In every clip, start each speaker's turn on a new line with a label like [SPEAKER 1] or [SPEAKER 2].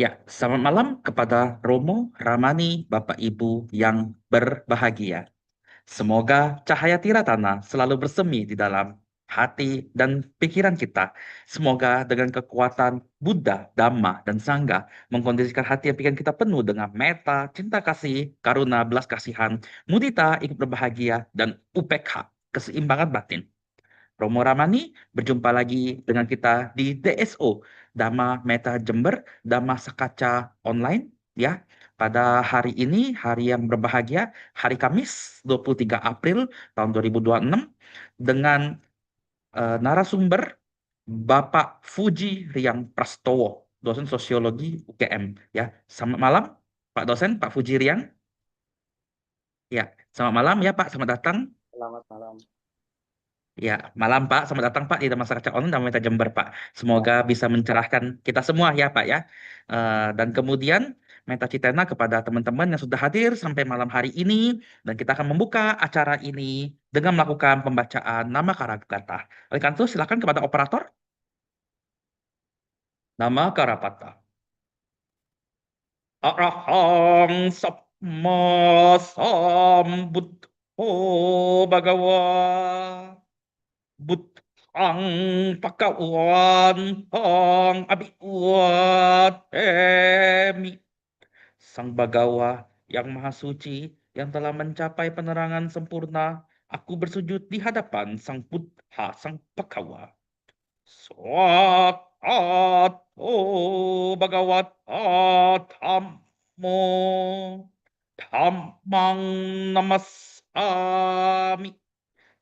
[SPEAKER 1] Ya, selamat malam kepada Romo, Ramani, Bapak Ibu yang berbahagia. Semoga cahaya tiratana selalu bersemi di dalam hati dan pikiran kita. Semoga dengan kekuatan Buddha, Dhamma, dan Sangha mengkondisikan hati dan pikiran kita penuh dengan metta, cinta kasih, karuna, belas kasihan, mudita, ikut berbahagia, dan upekha, keseimbangan batin. Romo Ramani berjumpa lagi dengan kita di DSO, Dhamma Meta Jember, Dhamma Sakaca Online, ya. Pada hari ini, hari yang berbahagia, hari Kamis 23 April tahun 2026, dengan narasumber Bapak Fuji Riang Prastowo, dosen sosiologi UGM, ya. Selamat malam, Pak dosen, Pak Fuji Riang. Ya, selamat malam ya Pak, selamat datang.
[SPEAKER 2] Selamat malam.
[SPEAKER 1] Ya, malam Pak. Selamat datang Pak di Taman Saraca Online dan Meta Jember Pak.
[SPEAKER 2] Ya,
[SPEAKER 1] Semoga bisa mencerahkan kita semua ya Pak ya. Dan kemudian Meta Citena kepada teman-teman yang sudah hadir sampai malam hari ini. Dan kita akan membuka acara ini dengan melakukan pembacaan nama Karagata. Oleh karena itu silakan kepada operator. Nama Karapata. Arahang Samma Sambuddho Bhagawa. Butang Pakawan Hang Abiwatemi Sang Bagawa yang Maha Suci yang telah mencapai penerangan sempurna, aku bersujud di hadapan Sang Buddha, Sang Pakawa. Swakat Bhagavat Dhammo Dhammang Namasami.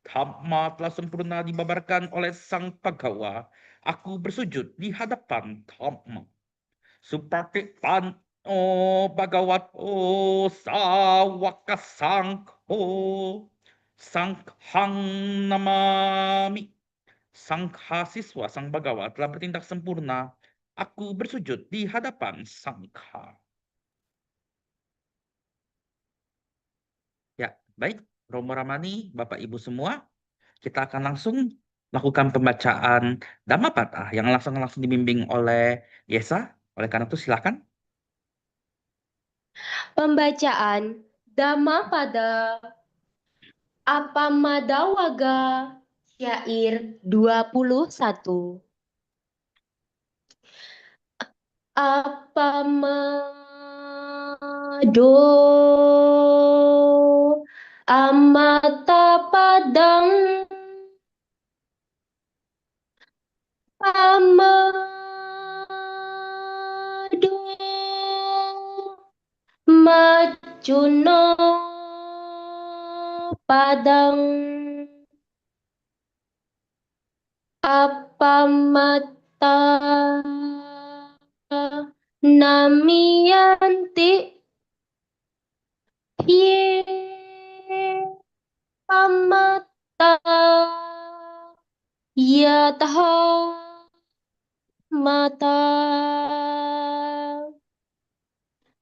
[SPEAKER 1] Dhamma telah sempurna dibabarkan oleh Sang Pagawa. Aku bersujud di hadapan Dhamma. Supatipan Bhagavato Sawaka Sangho. Sanghang namami. Sangha siswa Sang Bagawa telah bertindak sempurna. Aku bersujud di hadapan Sangha. Ya, baik. Romo Ramani, Bapak Ibu semua, kita akan langsung lakukan pembacaan Dhammapatha yang langsung dibimbing oleh Yesa. Oleh karena itu silakan.
[SPEAKER 3] Pembacaan Dhammapada Appamadawaga Syair 21. Appamado amata padang Pamado macuno padang Appamata namiyanti ye pamata yataha mata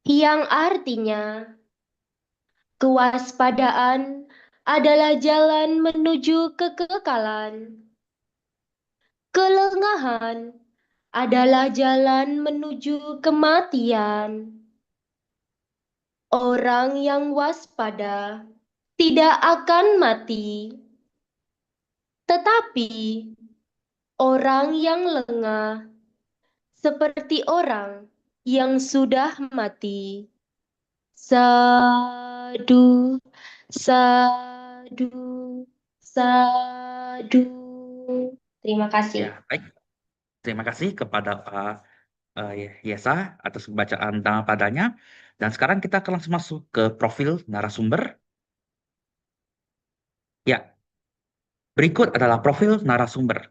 [SPEAKER 3] yang artinya kewaspadaan adalah jalan menuju kekekalan. Kelengahan adalah jalan menuju kematian. Orang yang waspada tidak akan mati, tetapi orang yang lengah seperti orang yang sudah mati. Sadu, sadu, sadu. Terima kasih.
[SPEAKER 1] Ya, baik. Terima kasih kepada Pak Yesa atas pembacaan Dhammapadanya. Dan sekarang kita akan langsung masuk ke profil narasumber. Ya, berikut adalah profil narasumber.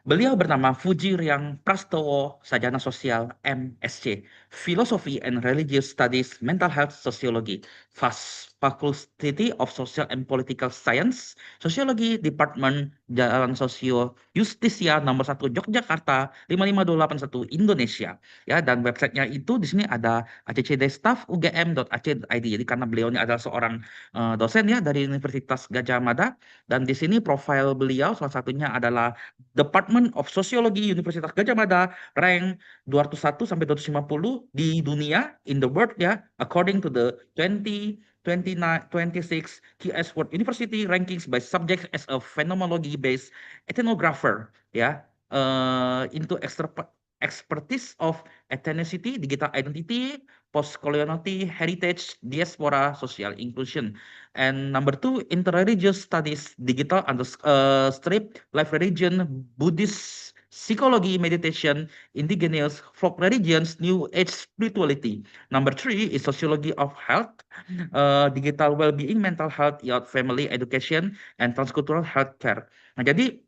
[SPEAKER 1] Beliau bernama Fuji Riang Prastowo, Sarjana Sosial MSc, Philosophy and Religious Studies, Mental Health Sociology, Faculty of Social and Political Science, Sosiologi, Departemen Jalan Sosio Justisia nomor 1 Yogyakarta 55281 Indonesia. Ya, dan websitenya itu di sini ada accdstaff.ugm.ac.id. Jadi karena beliau ini adalah seorang dosen ya dari Universitas Gajah Mada, dan di sini profil beliau salah satunya adalah Department of Sociology Universitas Gajah Mada, rank 201 sampai 250 di dunia, in the world ya, according to the 2026 QS World University Rankings by subjects as a phenomenology-based ethnographer ya, into expertise of ethnicity, digital identity, post-coloniality, heritage, diaspora, social inclusion. And number two, interreligious studies, digital strip, life religion, Buddhist psychology, meditation, indigenous folk religions, new age spirituality. Number three is sociology of health, digital well-being, mental health, youth, family, education, and transcultural healthcare. Nah, jadi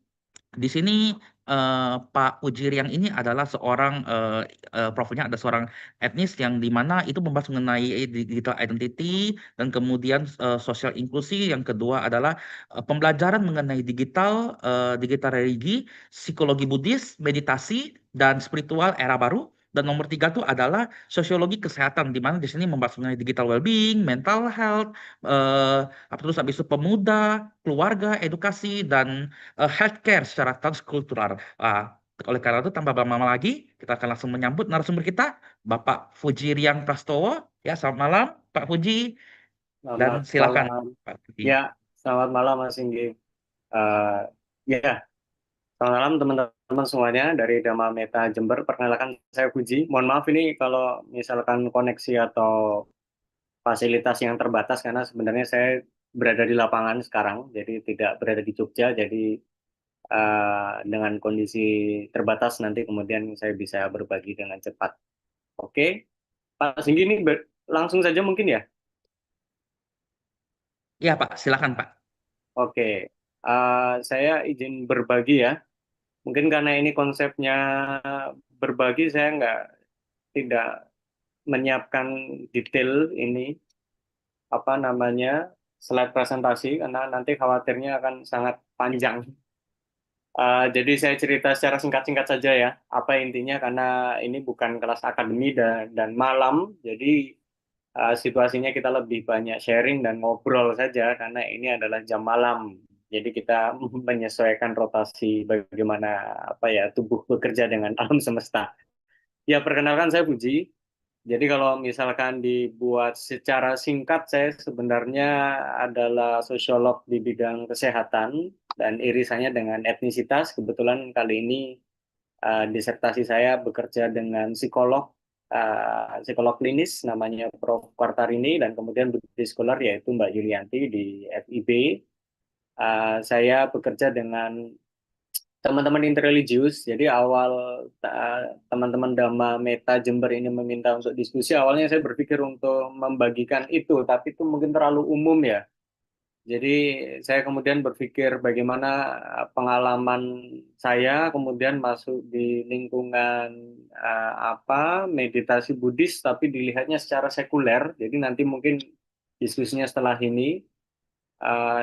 [SPEAKER 1] di sini Pak Ujiriang ini adalah seorang profilnya ada seorang etnis yang di mana itu membahas mengenai digital identity dan kemudian sosial inklusi. Yang kedua adalah pembelajaran mengenai digital religi, psikologi Buddhis, meditasi dan spiritual era baru. Dan nomor tiga itu adalah sosiologi kesehatan, di mana di sini membahas mengenai digital well-being, mental health, terus habis itu pemuda, keluarga, edukasi, dan healthcare secara transkultural. Oleh karena itu, tanpa lama-lama lagi, kita akan langsung menyambut narasumber kita, Bapak Fuji Riang Prastowo. Ya, selamat malam, Pak Fuji. Dan
[SPEAKER 2] Selamat
[SPEAKER 1] silakan,
[SPEAKER 2] malam.
[SPEAKER 1] Pak Fuji.
[SPEAKER 2] Ya, selamat malam Mas Inggi. Eh, ya, selamat malam teman-teman semuanya dari Dhamma Meta Jember. Perkenalkan saya Puji. Mohon maaf ini kalau misalkan koneksi atau fasilitas yang terbatas karena sebenarnya saya berada di lapangan sekarang, jadi tidak berada di Jogja. Jadi dengan kondisi terbatas nanti kemudian saya bisa berbagi dengan cepat. Oke, Pak Singgi ini langsung saja mungkin ya.
[SPEAKER 1] Ya, Pak, silakan, Pak.
[SPEAKER 2] Oke, saya izin berbagi ya. Mungkin karena ini konsepnya berbagi, saya tidak menyiapkan detail ini apa namanya slide presentasi karena nanti khawatirnya akan sangat panjang. Jadi saya cerita secara singkat-singkat saja ya. Apa intinya karena ini bukan kelas akademi dan malam, jadi situasinya kita lebih banyak sharing dan ngobrol saja karena ini adalah jam malam. Jadi kita menyesuaikan rotasi bagaimana apa ya tubuh bekerja dengan alam semesta. Ya perkenalkan saya Puji. Jadi kalau misalkan dibuat secara singkat, saya sebenarnya adalah sosiolog di bidang kesehatan dan irisannya dengan etnisitas. Kebetulan kali ini disertasi saya bekerja dengan psikolog klinis namanya Prof. Quartarini dan kemudian Budi Scholar yaitu Mbak Yulianti di FIB. Saya bekerja dengan teman-teman interreligius. Jadi awal teman-teman Dhamma Meta Jember ini meminta untuk diskusi, awalnya saya berpikir untuk membagikan itu, tapi itu mungkin terlalu umum ya. Jadi saya kemudian berpikir bagaimana pengalaman saya kemudian masuk di lingkungan meditasi Buddhis tapi dilihatnya secara sekuler. Jadi nanti mungkin diskusinya setelah ini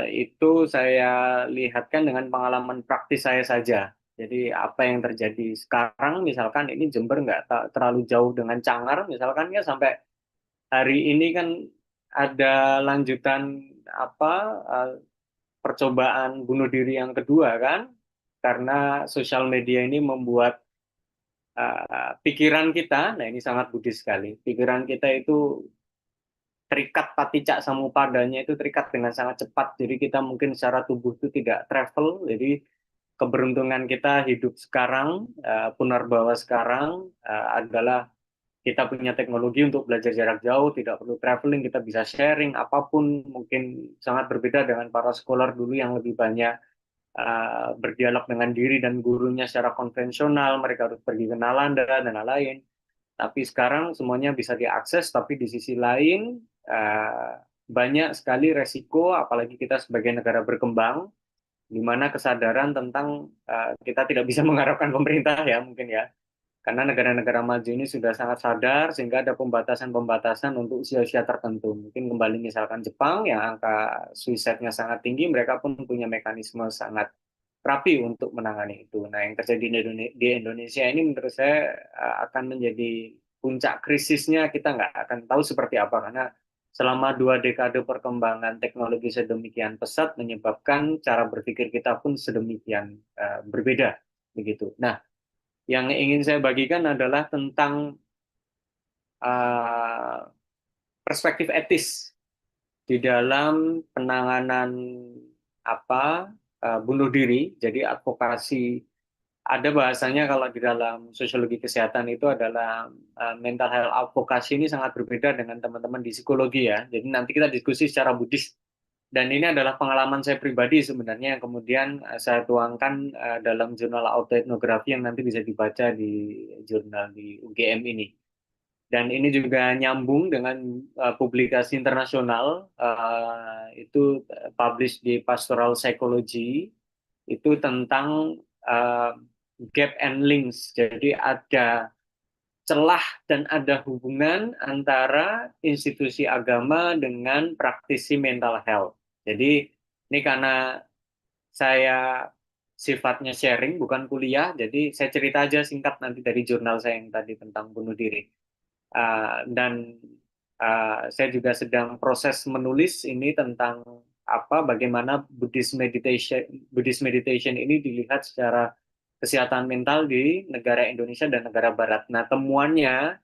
[SPEAKER 2] itu saya lihatkan dengan pengalaman praktis saya saja. Jadi apa yang terjadi sekarang, misalkan ini Jember nggak terlalu jauh dengan Cangar, misalkan ya sampai hari ini kan ada lanjutan apa uh, percobaan bunuh diri yang kedua kan, karena sosial media ini membuat pikiran kita, nah ini sangat Buddhis sekali, pikiran kita itu terikat paticak samupadanya itu terikat dengan sangat cepat. Jadi kita mungkin secara tubuh itu tidak travel. Jadi keberuntungan kita hidup sekarang, Punarbawa sekarang adalah kita punya teknologi untuk belajar jarak jauh, tidak perlu traveling, kita bisa sharing apapun. Mungkin sangat berbeda dengan para scholar dulu yang lebih banyak berdialog dengan diri dan gurunya secara konvensional. Mereka harus pergi ke Nalanda dan lain-lain. Tapi sekarang semuanya bisa diakses, tapi di sisi lain banyak sekali resiko, apalagi kita sebagai negara berkembang, di mana kesadaran tentang kita tidak bisa mengharapkan pemerintah ya mungkin ya, Karena negara-negara maju ini sudah sangat sadar sehingga ada pembatasan-pembatasan untuk usia-usia tertentu. Mungkin kembali misalkan Jepang yang angka suicide-nya sangat tinggi, mereka pun punya mekanisme sangat rapi untuk menangani itu. Nah, yang terjadi di Indonesia ini menurut saya akan menjadi puncak krisisnya. Kita nggak akan tahu seperti apa karena selama 2 dekade perkembangan teknologi sedemikian pesat menyebabkan cara berpikir kita pun sedemikian berbeda begitu. Nah, yang ingin saya bagikan adalah tentang uh, perspektif etis di dalam penanganan bunuh diri. Jadi advokasi, ada bahasanya kalau di dalam sosiologi kesehatan itu adalah mental health advocacy ini sangat berbeda dengan teman-teman di psikologi ya. Jadi nanti kita diskusi secara Buddhis. Dan ini adalah pengalaman saya pribadi sebenarnya yang kemudian saya tuangkan dalam jurnal autoetnografi yang nanti bisa dibaca di jurnal di UGM ini. Dan ini juga nyambung dengan publikasi internasional, itu publish di Pastoral Psychology, itu tentang gap and links. Jadi ada celah dan ada hubungan antara institusi agama dengan praktisi mental health. Jadi ini karena saya sifatnya sharing bukan kuliah, jadi saya cerita aja singkat nanti dari jurnal saya yang tadi tentang bunuh diri. Dan saya juga sedang proses menulis ini tentang bagaimana Buddhist meditation ini dilihat secara kesehatan mental di negara Indonesia dan negara Barat. Nah, temuannya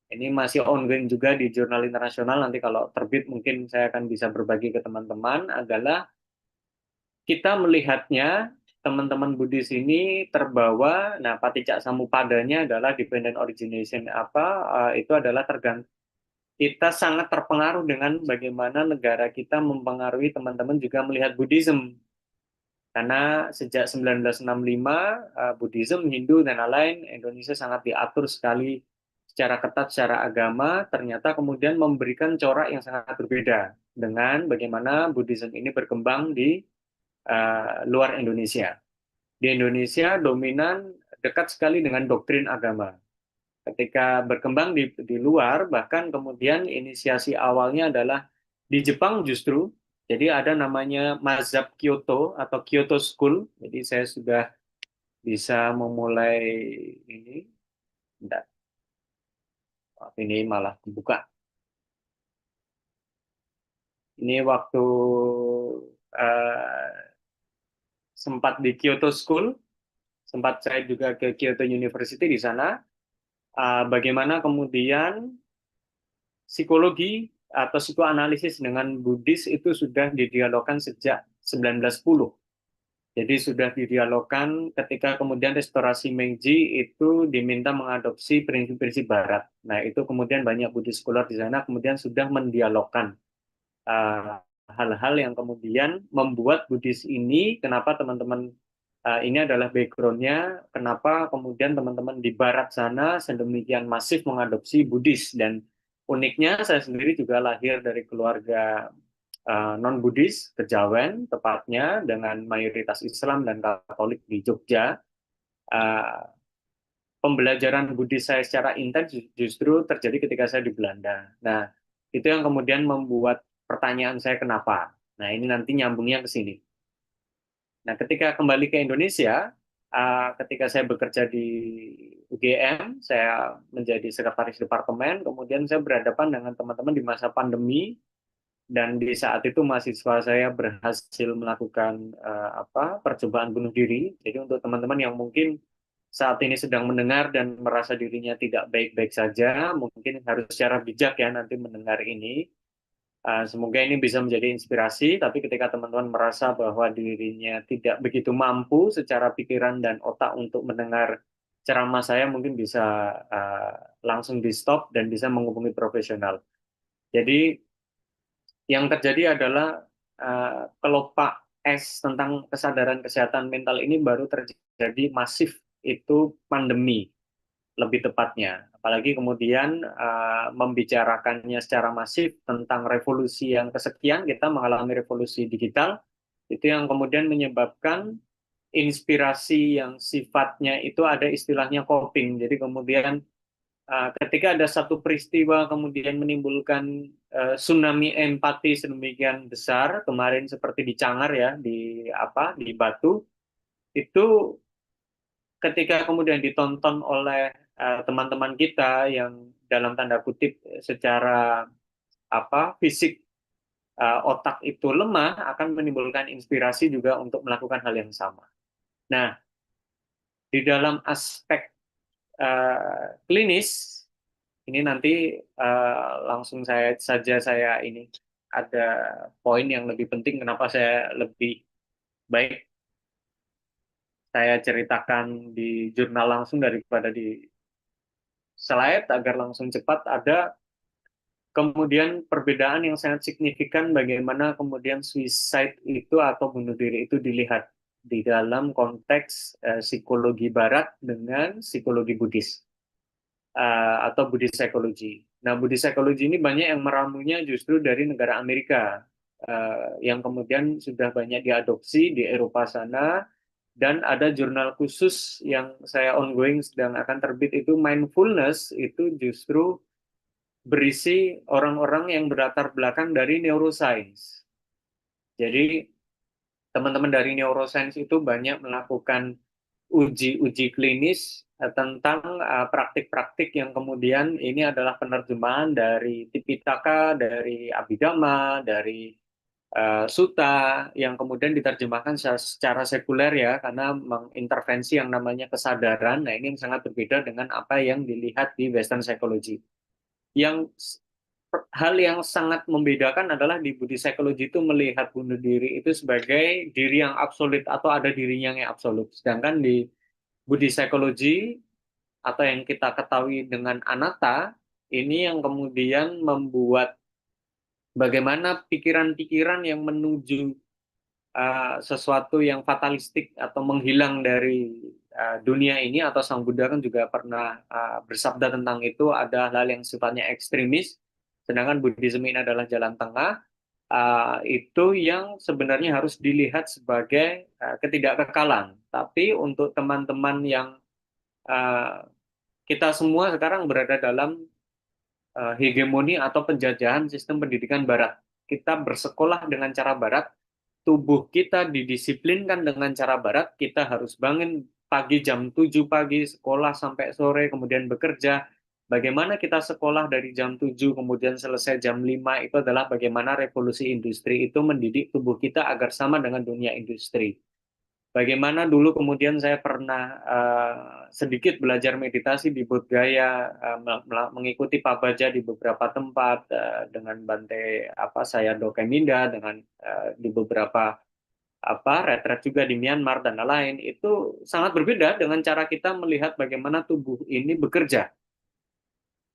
[SPEAKER 2] ini masih ongoing juga di jurnal internasional. Nanti kalau terbit mungkin saya akan bisa berbagi ke teman-teman adalah kita melihatnya teman-teman Buddhis ini terbawa. Nah, paticca samupadanya adalah dependent origination itu adalah tergantung. Kita sangat terpengaruh dengan bagaimana negara kita mempengaruhi teman-teman juga melihat Buddhism. Karena sejak 1965, Buddhism, Hindu, dan lain-lain, Indonesia sangat diatur sekali secara ketat secara agama, ternyata kemudian memberikan corak yang sangat berbeda dengan bagaimana Buddhism ini berkembang di luar Indonesia. Di Indonesia dominan dekat sekali dengan doktrin agama. Ketika berkembang di luar, bahkan kemudian inisiasi awalnya adalah di Jepang justru. Jadi ada namanya Mazhab Kyoto atau Kyoto School. Jadi saya sudah bisa memulai ini. Bentar, ini malah dibuka. Ini waktu uh, sempat di Kyoto School, sempat saya juga ke Kyoto University di sana. Bagaimana kemudian psikologi atau psikoanalisis dengan Buddhis itu sudah didialogkan sejak 1910. Jadi sudah didialogkan ketika kemudian restorasi Meiji itu diminta mengadopsi prinsip-prinsip Barat. Nah, itu kemudian banyak Buddhis scholar di sana kemudian sudah mendialogkan hal-hal yang kemudian membuat Buddhis ini, kenapa teman-teman ini adalah background-nya, kenapa kemudian teman-teman di Barat sana sedemikian masif mengadopsi Buddhis. Dan uniknya saya sendiri juga lahir dari keluarga non-Buddhis, Kejawen tepatnya, dengan mayoritas Islam dan Katolik di Jogja. Pembelajaran Buddhis saya secara intens justru terjadi ketika saya di Belanda. Nah, itu yang kemudian membuat pertanyaan saya kenapa. Nah, ini nanti nyambungnya ke sini. Nah, ketika kembali ke Indonesia, ketika saya bekerja di UGM, saya menjadi sekretaris departemen, kemudian saya berhadapan dengan teman-teman di masa pandemi, dan di saat itu mahasiswa saya berhasil melakukan percobaan bunuh diri. Jadi untuk teman-teman yang mungkin saat ini sedang mendengar dan merasa dirinya tidak baik-baik saja, mungkin harus secara bijak ya nanti mendengar ini. Semoga ini bisa menjadi inspirasi, tapi ketika teman-teman merasa bahwa dirinya tidak begitu mampu secara pikiran dan otak untuk mendengar ceramah saya, mungkin bisa langsung di-stop dan bisa menghubungi profesional. Jadi yang terjadi adalah kelopak es tentang kesadaran kesehatan mental ini baru terjadi masif, itu pandemi lebih tepatnya. Apalagi kemudian membicarakannya secara masif tentang revolusi yang kesekian, kita mengalami revolusi digital, itu yang kemudian menyebabkan inspirasi yang sifatnya itu ada istilahnya coping. Jadi kemudian ketika ada satu peristiwa kemudian menimbulkan tsunami empati sedemikian besar, kemarin seperti di Cangar ya, di Batu, itu ketika kemudian ditonton oleh teman-teman kita yang dalam tanda kutip secara fisik otak itu lemah, akan menimbulkan inspirasi juga untuk melakukan hal yang sama. Nah, di dalam aspek klinis ini nanti langsung saya ini ada poin yang lebih penting kenapa saya lebih baik saya ceritakan di jurnal langsung daripada di slide agar langsung cepat. Ada kemudian perbedaan yang sangat signifikan bagaimana kemudian suicide itu atau bunuh diri itu dilihat di dalam konteks psikologi barat dengan psikologi Buddhis atau Buddhist psychology. Nah, Buddhist psychology ini banyak yang meramunya justru dari negara Amerika yang kemudian sudah banyak diadopsi di Eropa sana, dan ada jurnal khusus yang saya ongoing sedang akan terbit itu mindfulness, itu justru berisi orang-orang yang berlatar belakang dari neuroscience. Jadi teman-teman dari neuroscience itu banyak melakukan uji-uji klinis tentang praktik-praktik yang kemudian ini adalah penerjemahan dari Tipitaka, dari Abhidhamma, dari Sutta yang kemudian diterjemahkan secara sekuler ya, karena mengintervensi yang namanya kesadaran. Nah, ini yang sangat berbeda dengan apa yang dilihat di Western psychology. Yang hal yang sangat membedakan adalah di Buddhist psychology itu melihat bunuh diri itu sebagai diri yang absolut atau ada dirinya yang absolut. Sedangkan di Buddhist psychology atau yang kita ketahui dengan anatta, ini yang kemudian membuat bagaimana pikiran-pikiran yang menuju sesuatu yang fatalistik atau menghilang dari dunia ini, atau Sang Buddha kan juga pernah bersabda tentang itu, ada hal yang sifatnya ekstremis, sedangkan Buddhisme ini adalah jalan tengah, itu yang sebenarnya harus dilihat sebagai ketidakkekalan. Tapi untuk teman-teman yang uh, kita semua sekarang berada dalam hegemoni atau penjajahan sistem pendidikan Barat. Kita bersekolah dengan cara Barat, tubuh kita didisiplinkan dengan cara Barat, kita harus bangun pagi jam 7 pagi, sekolah sampai sore, kemudian bekerja. Bagaimana kita sekolah dari jam 7, kemudian selesai jam 5, itu adalah bagaimana revolusi industri itu mendidik tubuh kita agar sama dengan dunia industri. Bagaimana dulu kemudian saya pernah sedikit belajar meditasi di Bodh Gaya, mengikuti Pak Baja di beberapa tempat, dengan Bante saya Dokeminda, dengan di beberapa retret juga di Myanmar dan lain-lain, itu sangat berbeda dengan cara kita melihat bagaimana tubuh ini bekerja.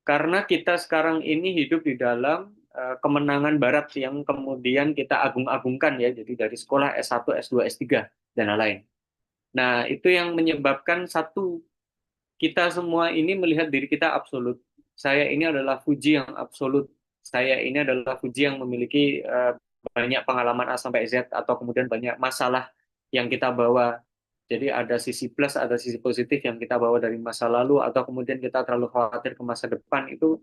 [SPEAKER 2] Karena kita sekarang ini hidup di dalam kemenangan Barat yang kemudian kita agung-agungkan ya, jadi dari sekolah S1, S2, S3 dan lain-lain. Nah, itu yang menyebabkan satu, kita semua ini melihat diri kita absolut. Saya ini adalah Fuji yang absolut. Saya ini adalah Fuji yang memiliki banyak pengalaman A sampai Z, atau kemudian banyak masalah yang kita bawa. Jadi ada sisi plus, ada sisi positif yang kita bawa dari masa lalu, atau kemudian kita terlalu khawatir ke masa depan. Itu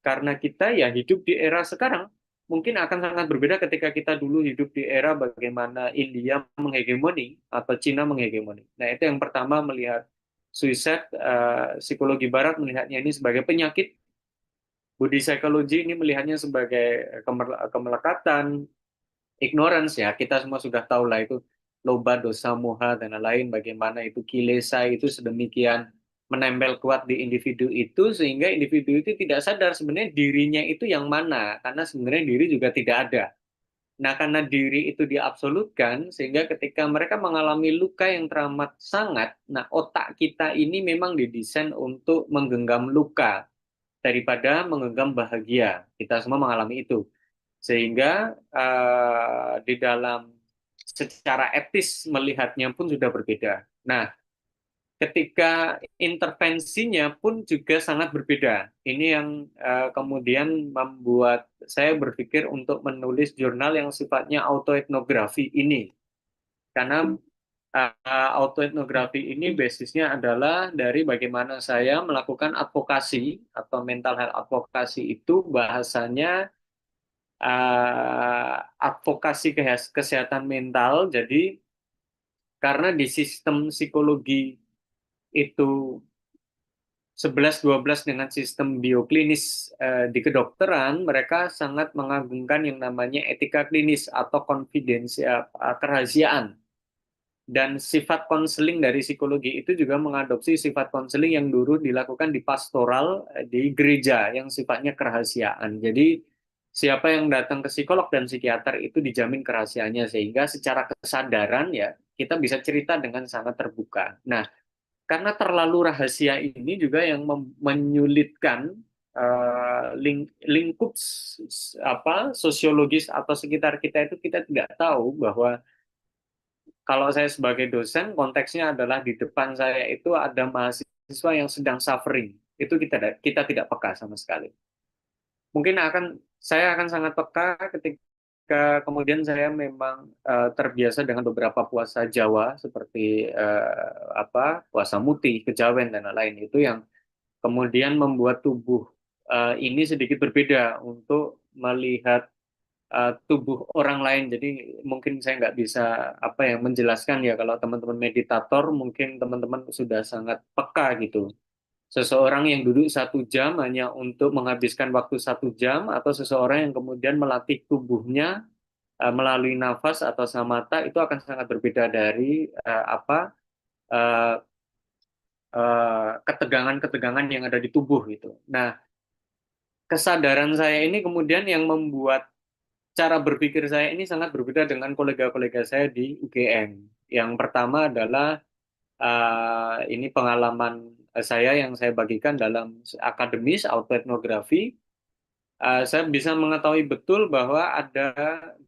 [SPEAKER 2] karena kita ya hidup di era sekarang. Mungkin akan sangat berbeda ketika kita dulu hidup di era bagaimana India menghegemoni atau Cina menghegemoni. Nah, itu yang pertama, melihat suicide, psikologi barat melihatnya ini sebagai penyakit, Buddhist psychology ini melihatnya sebagai kemelekatan, ignorance ya. Kita semua sudah tahu lah itu loba, dosa, moha, dan lain-lain, bagaimana itu kilesa itu sedemikian menempel kuat di individu itu, sehingga individu itu tidak sadar sebenarnya dirinya itu yang mana, karena sebenarnya diri juga tidak ada. Nah, karena diri itu diabsolutkan, sehingga ketika mereka mengalami luka yang teramat sangat, nah otak kita ini memang didesain untuk menggenggam luka daripada menggenggam bahagia. Kita semua mengalami itu. Sehingga di dalam secara etis melihatnya pun sudah berbeda. Nah, ketika intervensinya pun juga sangat berbeda. Ini yang kemudian membuat saya berpikir untuk menulis jurnal yang sifatnya autoetnografi ini. Karena autoetnografi ini basisnya adalah dari bagaimana saya melakukan advokasi atau mental health advokasi itu bahasanya advokasi kesehatan mental. Jadi karena di sistem psikologi itu 11-12 dengan sistem bioklinis di kedokteran, mereka sangat mengagungkan yang namanya etika klinis atau konfidensial kerahasiaan. Dan sifat konseling dari psikologi itu juga mengadopsi sifat konseling yang dulu dilakukan di pastoral di gereja yang sifatnya kerahasiaan. Jadi siapa yang datang ke psikolog dan psikiater itu dijamin kerahasiaannya, sehingga secara kesadaran ya kita bisa cerita dengan sangat terbuka. Nah, karena terlalu rahasia ini juga yang menyulitkan lingkup sosiologis atau sekitar kita itu, kita tidak tahu bahwa kalau saya sebagai dosen, konteksnya adalah di depan saya itu ada mahasiswa yang sedang suffering. Itu kita tidak peka sama sekali. Mungkin saya akan sangat peka ketika kemudian saya memang terbiasa dengan beberapa puasa Jawa seperti puasa Muti, Kejawen dan lain-lain, itu yang kemudian membuat tubuh ini sedikit berbeda untuk melihat tubuh orang lain. Jadi mungkin saya nggak bisa menjelaskan ya, kalau teman-teman meditator mungkin teman-teman sudah sangat peka gitu. Seseorang yang duduk 1 jam hanya untuk menghabiskan waktu 1 jam, atau seseorang yang kemudian melatih tubuhnya melalui nafas atau samatha, itu akan sangat berbeda dari eh, ketegangan-ketegangan yang ada di tubuh gitu. Nah, kesadaran saya ini kemudian yang membuat cara berpikir saya ini sangat berbeda dengan kolega-kolega saya di UGM. Yang pertama adalah ini pengalaman saya yang saya bagikan dalam akademis autoetnografi. Saya bisa mengetahui betul bahwa ada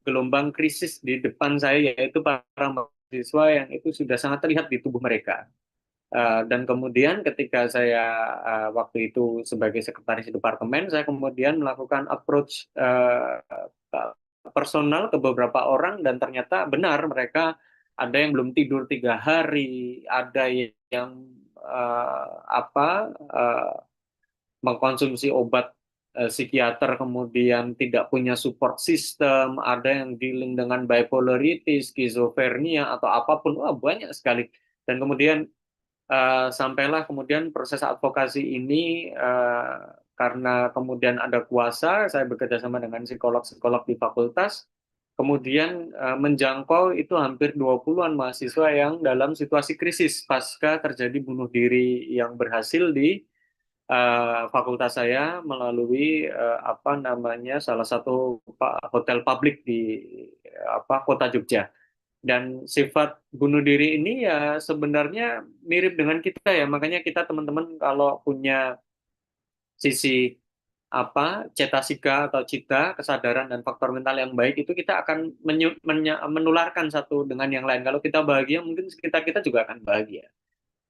[SPEAKER 2] gelombang krisis di depan saya, yaitu para mahasiswa yang itu sudah sangat terlihat di tubuh mereka. Dan kemudian ketika saya waktu itu sebagai sekretaris departemen, saya kemudian melakukan approach personal ke beberapa orang, dan ternyata benar mereka ada yang belum tidur 3 hari, ada yang mengkonsumsi obat psikiater kemudian tidak punya support system, ada yang dealing dengan bipolarity, skizofrenia atau apapun, wah banyak sekali. Dan kemudian sampailah kemudian proses advokasi ini karena kemudian ada kuasa, saya bekerja sama dengan psikolog-psikolog di fakultas, kemudian menjangkau itu hampir 20-an mahasiswa yang dalam situasi krisis pasca terjadi bunuh diri yang berhasil di fakultas saya melalui salah satu hotel publik di kota Jogja. Dan sifat bunuh diri ini ya sebenarnya mirip dengan kita ya, makanya kita teman-teman kalau punya sisi cetasika atau cita, kesadaran dan faktor mental yang baik, itu kita akan menularkan satu dengan yang lain. Kalau kita bahagia, mungkin sekitar kita juga akan bahagia.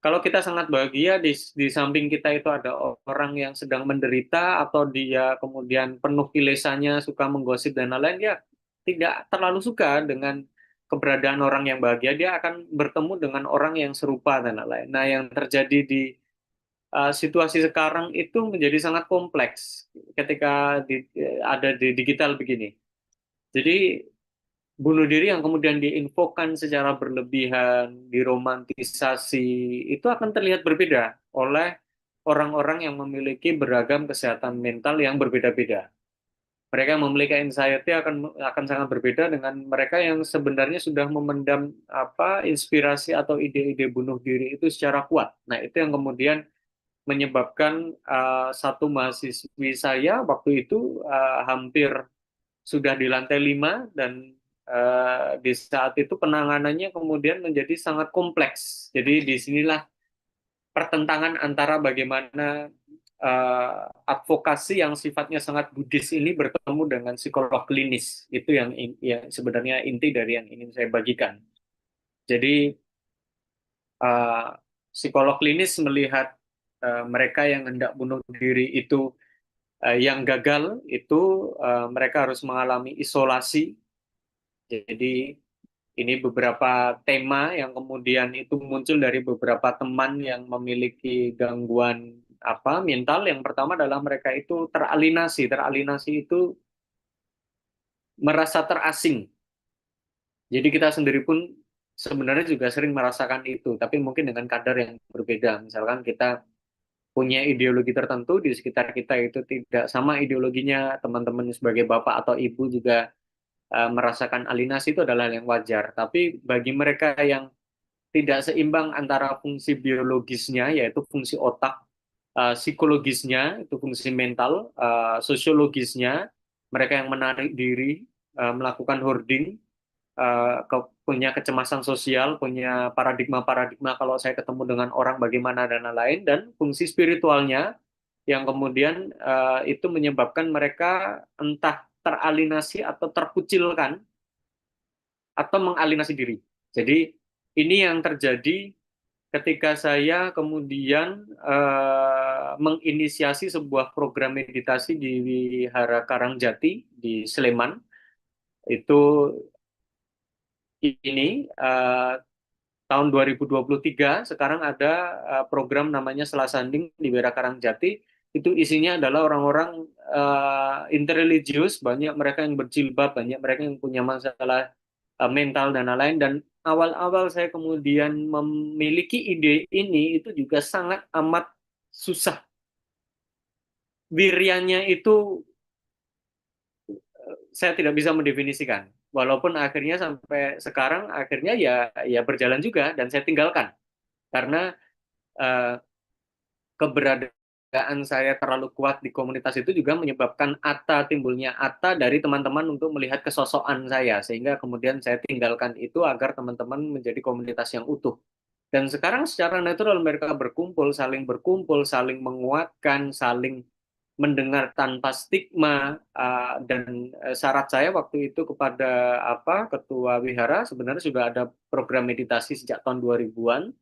[SPEAKER 2] Kalau kita sangat bahagia, di samping kita itu ada orang yang sedang menderita, atau dia kemudian penuh kilesanya, suka menggosip dan lain-lain, dia tidak terlalu suka dengan keberadaan orang yang bahagia, dia akan bertemu dengan orang yang serupa dan lain-lain. Nah, yang terjadi di situasi sekarang itu menjadi sangat kompleks ketika ada di digital begini. Jadi bunuh diri yang kemudian diinfokan secara berlebihan, diromantisasi, itu akan terlihat berbeda oleh orang-orang yang memiliki beragam kesehatan mental yang berbeda-beda. Mereka yang memiliki anxiety akan sangat berbeda dengan mereka yang sebenarnya sudah memendam inspirasi atau ide-ide bunuh diri itu secara kuat. Nah, itu yang kemudian menyebabkan satu mahasiswi saya waktu itu hampir sudah di lantai 5, dan di saat itu penanganannya kemudian menjadi sangat kompleks. Jadi disinilah pertentangan antara bagaimana advokasi yang sifatnya sangat Buddhis ini bertemu dengan psikolog klinis. Itu yang sebenarnya inti dari yang ingin saya bagikan. Jadi psikolog klinis melihat mereka yang hendak bunuh diri itu, yang gagal itu mereka harus mengalami isolasi. Jadi Ini beberapa tema yang kemudian itu muncul dari beberapa teman yang memiliki gangguan mental. Yang pertama adalah mereka itu teralinasi. Teralinasi itu merasa terasing. Jadi kita sendiri pun sebenarnya juga sering merasakan itu, tapi mungkin dengan kadar yang berbeda. Misalkan kita punya ideologi tertentu di sekitar kita itu tidak sama ideologinya, teman-teman sebagai bapak atau ibu juga merasakan alienasi, itu adalah hal yang wajar. Tapi bagi mereka yang tidak seimbang antara fungsi biologisnya, yaitu fungsi otak, psikologisnya, itu fungsi mental, sosiologisnya, mereka yang menarik diri, melakukan hoarding, punya kecemasan sosial, punya paradigma-paradigma kalau saya ketemu dengan orang bagaimana dan lain-lain, dan fungsi spiritualnya yang kemudian itu menyebabkan mereka entah teralinasi atau terkucilkan atau mengalinasi diri. Jadi ini yang terjadi ketika saya kemudian menginisiasi sebuah program meditasi di Wihara Karangjati di Sleman. Itu ini tahun 2023 sekarang ada program namanya Selasanding di Wihara Karangjati. Itu isinya adalah orang-orang interreligius, banyak mereka yang berjilbab, banyak mereka yang punya masalah mental dan lain-lain. Dan awal-awal saya kemudian memiliki ide ini itu juga sangat amat susah. Wiryanya itu saya tidak bisa mendefinisikan. Walaupun akhirnya sampai sekarang akhirnya ya berjalan juga dan saya tinggalkan karena eh, keberadaan saya terlalu kuat di komunitas itu juga menyebabkan timbulnya dari teman-teman untuk melihat kesosokan saya, sehingga kemudian saya tinggalkan itu agar teman-teman menjadi komunitas yang utuh. Dan sekarang secara natural mereka berkumpul, saling menguatkan, saling mendengar tanpa stigma, dan syarat saya waktu itu kepada ketua wihara sebenarnya sudah ada program meditasi sejak tahun 2000-an.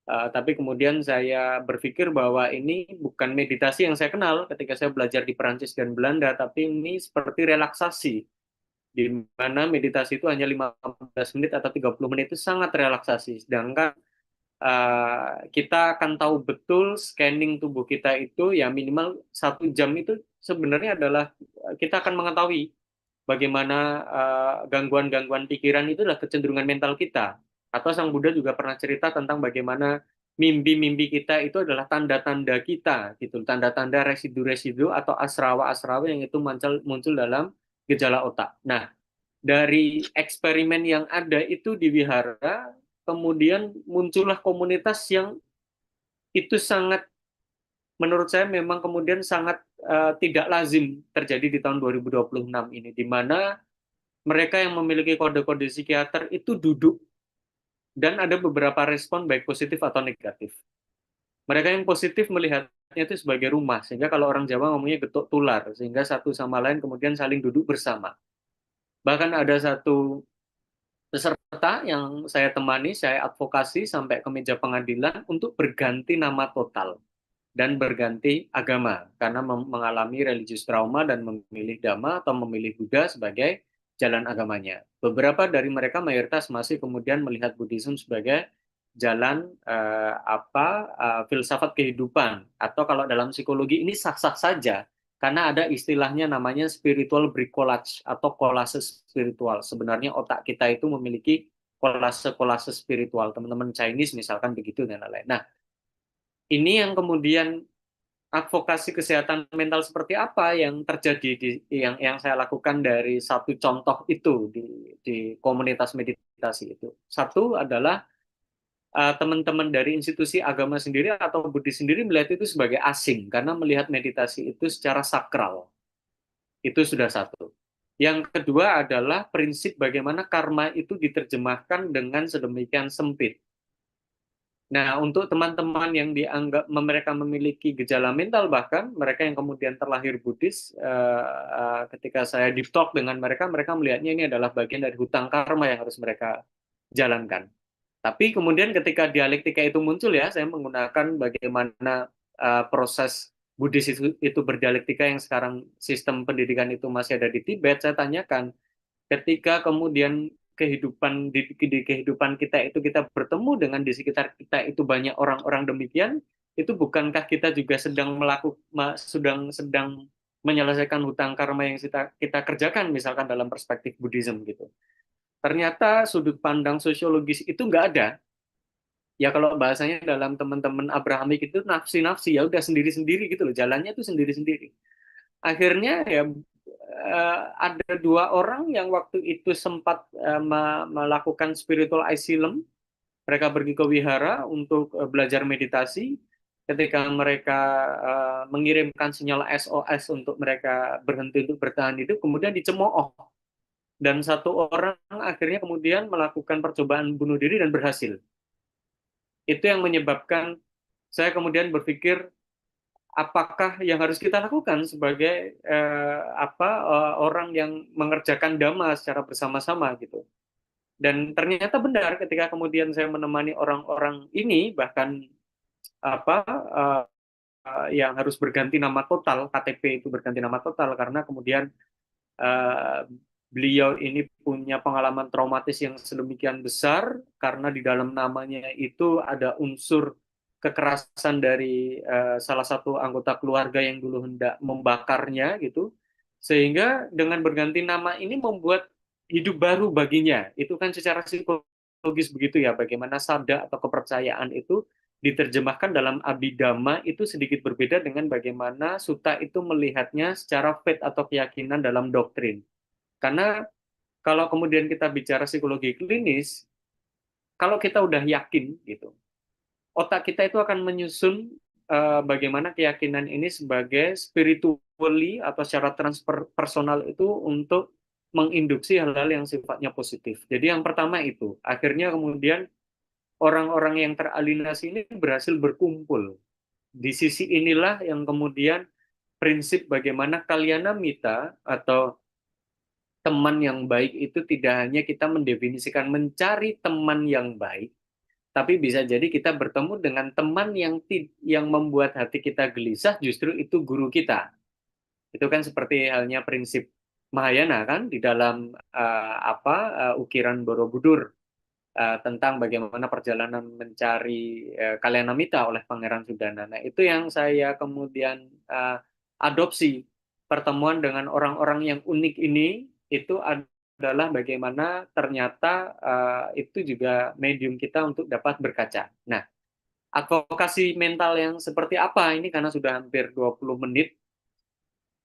[SPEAKER 2] Tapi kemudian saya berpikir bahwa ini bukan meditasi yang saya kenal ketika saya belajar di Perancis dan Belanda, tapi ini seperti relaksasi, di mana meditasi itu hanya 15 menit atau 30 menit itu sangat relaksasi. Sedangkan kita akan tahu betul scanning tubuh kita itu ya minimal 1 jam itu sebenarnya adalah kita akan mengetahui bagaimana gangguan-gangguan pikiran itu adalah kecenderungan mental kita. Atau Sang Buddha juga pernah cerita tentang bagaimana mimpi-mimpi kita itu adalah tanda-tanda kita, gitu, tanda-tanda residu-residu atau asrawa-asrawa yang itu muncul dalam gejala otak. Nah, dari eksperimen yang ada itu di wihara, kemudian muncullah komunitas yang itu sangat, menurut saya memang kemudian sangat tidak lazim terjadi di tahun 2026 ini, di mana mereka yang memiliki kode-kode psikiater itu duduk dan ada beberapa respon baik positif atau negatif. Mereka yang positif melihatnya itu sebagai rumah, sehingga kalau orang Jawa ngomongnya getuk tular, sehingga satu sama lain kemudian saling duduk bersama. Bahkan ada satu peserta yang saya temani, saya advokasi sampai ke meja pengadilan untuk berganti nama total dan berganti agama karena mengalami religius trauma dan memilih Dhamma atau memilih Buddha sebagai jalan agamanya. Beberapa dari mereka mayoritas masih kemudian melihat Buddhism sebagai jalan filsafat kehidupan, atau kalau dalam psikologi ini sah-sah saja karena ada istilahnya namanya spiritual bricolage atau kolase spiritual. Sebenarnya otak kita itu memiliki kolase-kolase spiritual. Teman-teman Chinese misalkan begitu dan lain-lain. Nah, ini yang kemudian advokasi kesehatan mental seperti apa yang terjadi yang saya lakukan dari satu contoh itu di komunitas meditasi itu. Satu adalah teman-teman dari institusi agama sendiri atau Buddhis sendiri melihat itu sebagai asing karena melihat meditasi itu secara sakral. Itu sudah satu. Yang kedua adalah prinsip bagaimana karma itu diterjemahkan dengan sedemikian sempit. Nah, untuk teman-teman yang dianggap mereka memiliki gejala mental, bahkan mereka yang kemudian terlahir Buddhis, ketika saya deep talk dengan mereka, mereka melihatnya ini adalah bagian dari hutang karma yang harus mereka jalankan. Tapi kemudian ketika dialektika itu muncul ya, saya menggunakan bagaimana proses Buddhis itu berdialektika yang sekarang sistem pendidikan itu masih ada di Tibet. Saya tanyakan, ketika kemudian di kehidupan kita itu kita bertemu dengan di sekitar kita itu banyak orang-orang demikian, itu bukankah kita juga sedang sedang menyelesaikan hutang karma yang kita kerjakan misalkan dalam perspektif Buddhism gitu. Ternyata sudut pandang sosiologis itu nggak ada. Ya kalau bahasanya dalam teman-teman Abrahamik itu nafsi-nafsi, ya udah sendiri-sendiri gitu loh, jalannya itu sendiri-sendiri. Akhirnya ya ada dua orang yang waktu itu sempat melakukan spiritual asylum. Mereka pergi ke wihara untuk belajar meditasi. Ketika mereka mengirimkan sinyal SOS untuk mereka berhenti untuk bertahan hidup, kemudian dicemooh. Dan satu orang akhirnya kemudian melakukan percobaan bunuh diri dan berhasil. Itu yang menyebabkan saya kemudian berpikir, apakah yang harus kita lakukan sebagai orang yang mengerjakan dhamma secara bersama-sama gitu. Dan ternyata benar ketika kemudian saya menemani orang-orang ini, bahkan apa yang harus berganti nama total, KTP itu berganti nama total karena kemudian eh, beliau ini punya pengalaman traumatis yang sedemikian besar karena di dalam namanya itu ada unsur kekerasan dari salah satu anggota keluarga yang dulu hendak membakarnya gitu, sehingga dengan berganti nama ini membuat hidup baru baginya. Itu kan secara psikologis begitu ya, bagaimana sada atau kepercayaan itu diterjemahkan dalam abhidhamma itu sedikit berbeda dengan bagaimana Sutta itu melihatnya secara faith atau keyakinan dalam doktrin. Karena kalau kemudian kita bicara psikologi klinis, kalau kita udah yakin gitu, otak kita itu akan menyusun bagaimana keyakinan ini sebagai spiritually atau secara transfer personal itu untuk menginduksi hal-hal yang sifatnya positif. Jadi yang pertama itu, akhirnya kemudian orang-orang yang teralinasi ini berhasil berkumpul. Di sisi inilah yang kemudian prinsip bagaimana kalyana mita atau teman yang baik itu tidak hanya kita mendefinisikan mencari teman yang baik, tapi bisa jadi kita bertemu dengan teman yang membuat hati kita gelisah, justru itu guru kita. Itu kan seperti halnya prinsip Mahayana kan di dalam ukiran Borobudur tentang bagaimana perjalanan mencari Kalyanamita oleh Pangeran Sudana. Nah, itu yang saya kemudian adopsi, pertemuan dengan orang-orang yang unik ini itu adalah bagaimana ternyata itu juga medium kita untuk dapat berkaca. Nah, advokasi mental yang seperti apa ini karena sudah hampir 20 menit.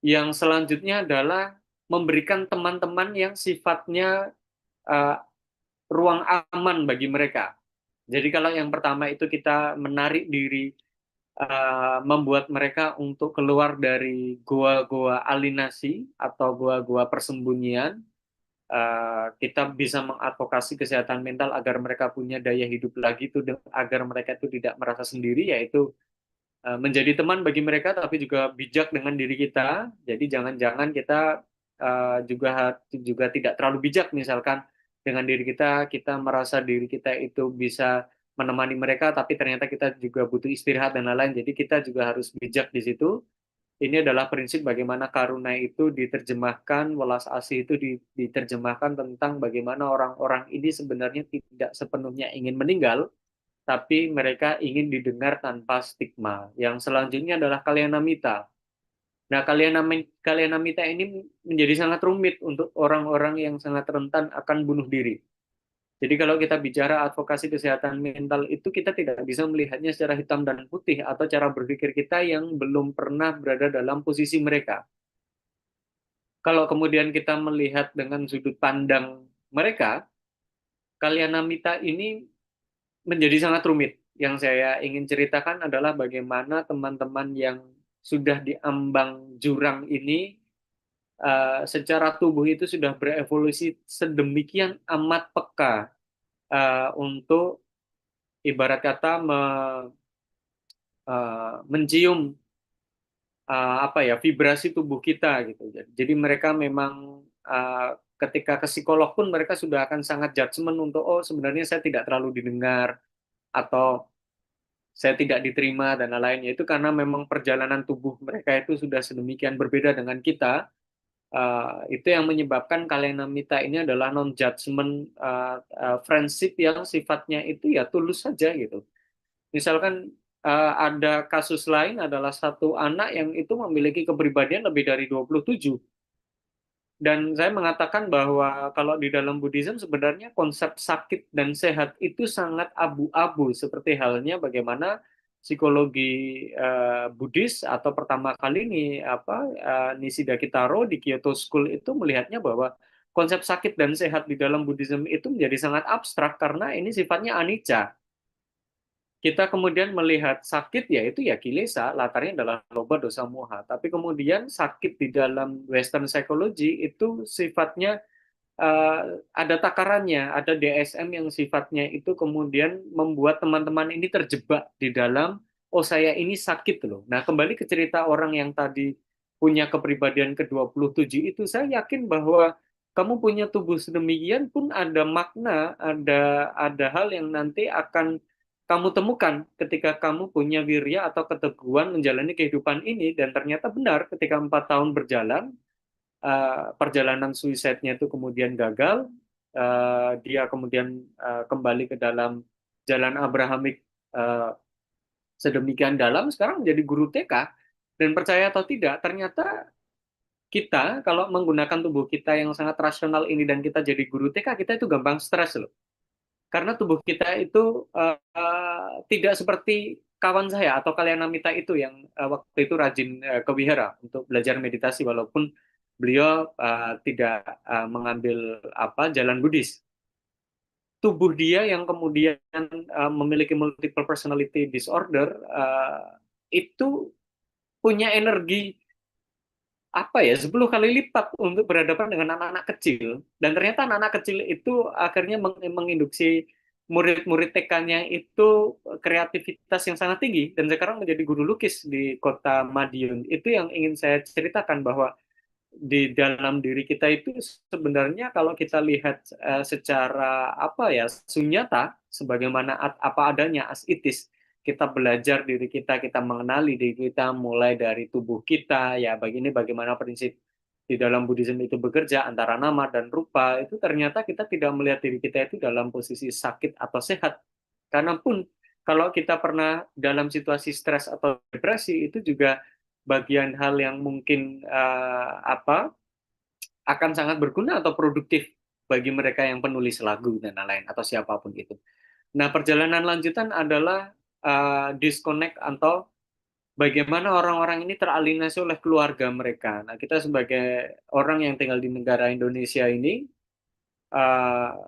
[SPEAKER 2] Yang selanjutnya adalah memberikan teman-teman yang sifatnya uh, ruang aman bagi mereka. Jadi kalau yang pertama itu kita menarik diri, membuat mereka untuk keluar dari goa-goa alinasi atau goa-goa persembunyian, kita bisa mengadvokasi kesehatan mental agar mereka punya daya hidup lagi itu, agar mereka itu tidak merasa sendiri, yaitu menjadi teman bagi mereka tapi juga bijak dengan diri kita. Jadi jangan-jangan kita juga tidak terlalu bijak misalkan dengan diri kita, kita merasa diri kita itu bisa menemani mereka tapi ternyata kita juga butuh istirahat dan lain-lain. Jadi kita juga harus bijak di situ. Ini adalah prinsip bagaimana karuna itu diterjemahkan, welas asih itu diterjemahkan tentang bagaimana orang-orang ini sebenarnya tidak sepenuhnya ingin meninggal, tapi mereka ingin didengar tanpa stigma. Yang selanjutnya adalah Kalyanamita. Nah, Kalyanamita ini menjadi sangat rumit untuk orang-orang yang sangat rentan akan bunuh diri. Jadi kalau kita bicara advokasi kesehatan mental itu kita tidak bisa melihatnya secara hitam dan putih atau cara berpikir kita yang belum pernah berada dalam posisi mereka. Kalau kemudian kita melihat dengan sudut pandang mereka, Kalyanamita ini menjadi sangat rumit. Yang saya ingin ceritakan adalah bagaimana teman-teman yang sudah diambang jurang ini secara tubuh itu sudah berevolusi sedemikian amat peka untuk ibarat kata mencium vibrasi tubuh kita gitu. Jadi mereka memang ketika ke psikolog pun mereka sudah akan sangat judgement untuk sebenarnya saya tidak terlalu didengar atau saya tidak diterima dan lain-lainnya, itu karena memang perjalanan tubuh mereka itu sudah sedemikian berbeda dengan kita Itu yang menyebabkan Kalenamita ini adalah non-judgment friendship yang sifatnya itu ya tulus saja gitu. Misalkan ada kasus lain adalah satu anak yang itu memiliki kepribadian lebih dari 27. Dan saya mengatakan bahwa kalau di dalam Buddhism sebenarnya konsep sakit dan sehat itu sangat abu-abu, seperti halnya bagaimana psikologi Buddhis atau pertama kali ini Nishida Kitaro di Kyoto School itu melihatnya bahwa konsep sakit dan sehat di dalam Buddhism itu menjadi sangat abstrak karena ini sifatnya anicca. Kita kemudian melihat sakit yaitu ya kilesa, latarnya adalah loba dosa moha. Tapi kemudian sakit di dalam Western psychology itu sifatnya ada takarannya, ada DSM yang sifatnya itu kemudian membuat teman-teman ini terjebak di dalam, oh saya ini sakit loh. Nah kembali ke cerita orang yang tadi punya kepribadian ke-27 itu, saya yakin bahwa kamu punya tubuh sedemikian pun ada makna, ada hal yang nanti akan kamu temukan ketika kamu punya wirya atau keteguhan menjalani kehidupan ini. Dan ternyata benar ketika 4 tahun berjalan, perjalanan suicide-nya itu kemudian gagal, dia kemudian kembali ke dalam jalan Abrahamik sedemikian dalam, sekarang menjadi guru TK. Dan percaya atau tidak, ternyata kita kalau menggunakan tubuh kita yang sangat rasional ini dan kita jadi guru TK, kita itu gampang stres loh. Karena tubuh kita itu tidak seperti kawan saya atau Kalyanamita itu yang waktu itu rajin ke wihara untuk belajar meditasi walaupun beliau tidak mengambil jalan Buddhis. Tubuh dia yang kemudian memiliki multiple personality disorder itu punya energi 10 kali lipat untuk berhadapan dengan anak-anak kecil. Dan ternyata anak-anak kecil itu akhirnya menginduksi murid-murid TK-nya itu kreativitas yang sangat tinggi. Dan sekarang menjadi guru lukis di kota Madiun. Itu yang ingin saya ceritakan, bahwa di dalam diri kita itu sebenarnya kalau kita lihat secara sunyata, sebagaimana apa adanya as it is, kita belajar diri kita mengenali diri kita mulai dari tubuh kita, ya bagaimana prinsip di dalam Buddhism itu bekerja antara nama dan rupa, itu ternyata kita tidak melihat diri kita itu dalam posisi sakit atau sehat. Karena pun kalau kita pernah dalam situasi stres atau depresi, itu juga bagian hal yang mungkin akan sangat berguna atau produktif bagi mereka yang penulis lagu dan lain-lain atau siapapun itu. Nah, perjalanan lanjutan adalah disconnect atau bagaimana orang-orang ini teralienasi oleh keluarga mereka. Nah, kita sebagai orang yang tinggal di negara Indonesia ini, uh,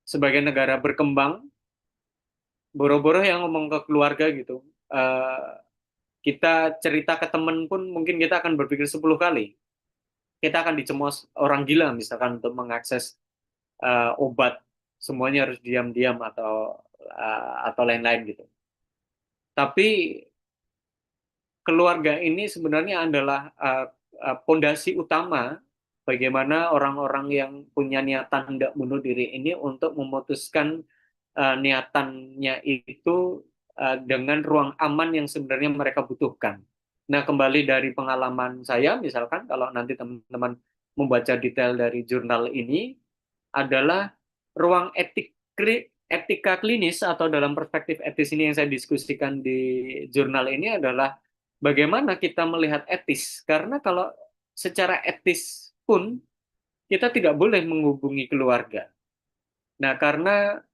[SPEAKER 2] sebagai negara berkembang, boro-boro yang ngomong ke keluarga gitu, kita cerita ke temen pun mungkin kita akan berpikir 10 kali. Kita akan dicemos orang gila misalkan untuk mengakses obat, semuanya harus diam-diam atau lain-lain gitu. Tapi keluarga ini sebenarnya adalah pondasi utama bagaimana orang-orang yang punya niatan hendak bunuh diri ini untuk memutuskan niatannya itu dengan ruang aman yang sebenarnya mereka butuhkan. Nah, kembali dari pengalaman saya, misalkan kalau nanti teman-teman membaca detail dari jurnal ini, adalah ruang etika klinis atau dalam perspektif etis ini yang saya diskusikan di jurnal ini adalah bagaimana kita melihat etis. Karena kalau secara etis pun kita tidak boleh menghubungi keluarga. Nah, karena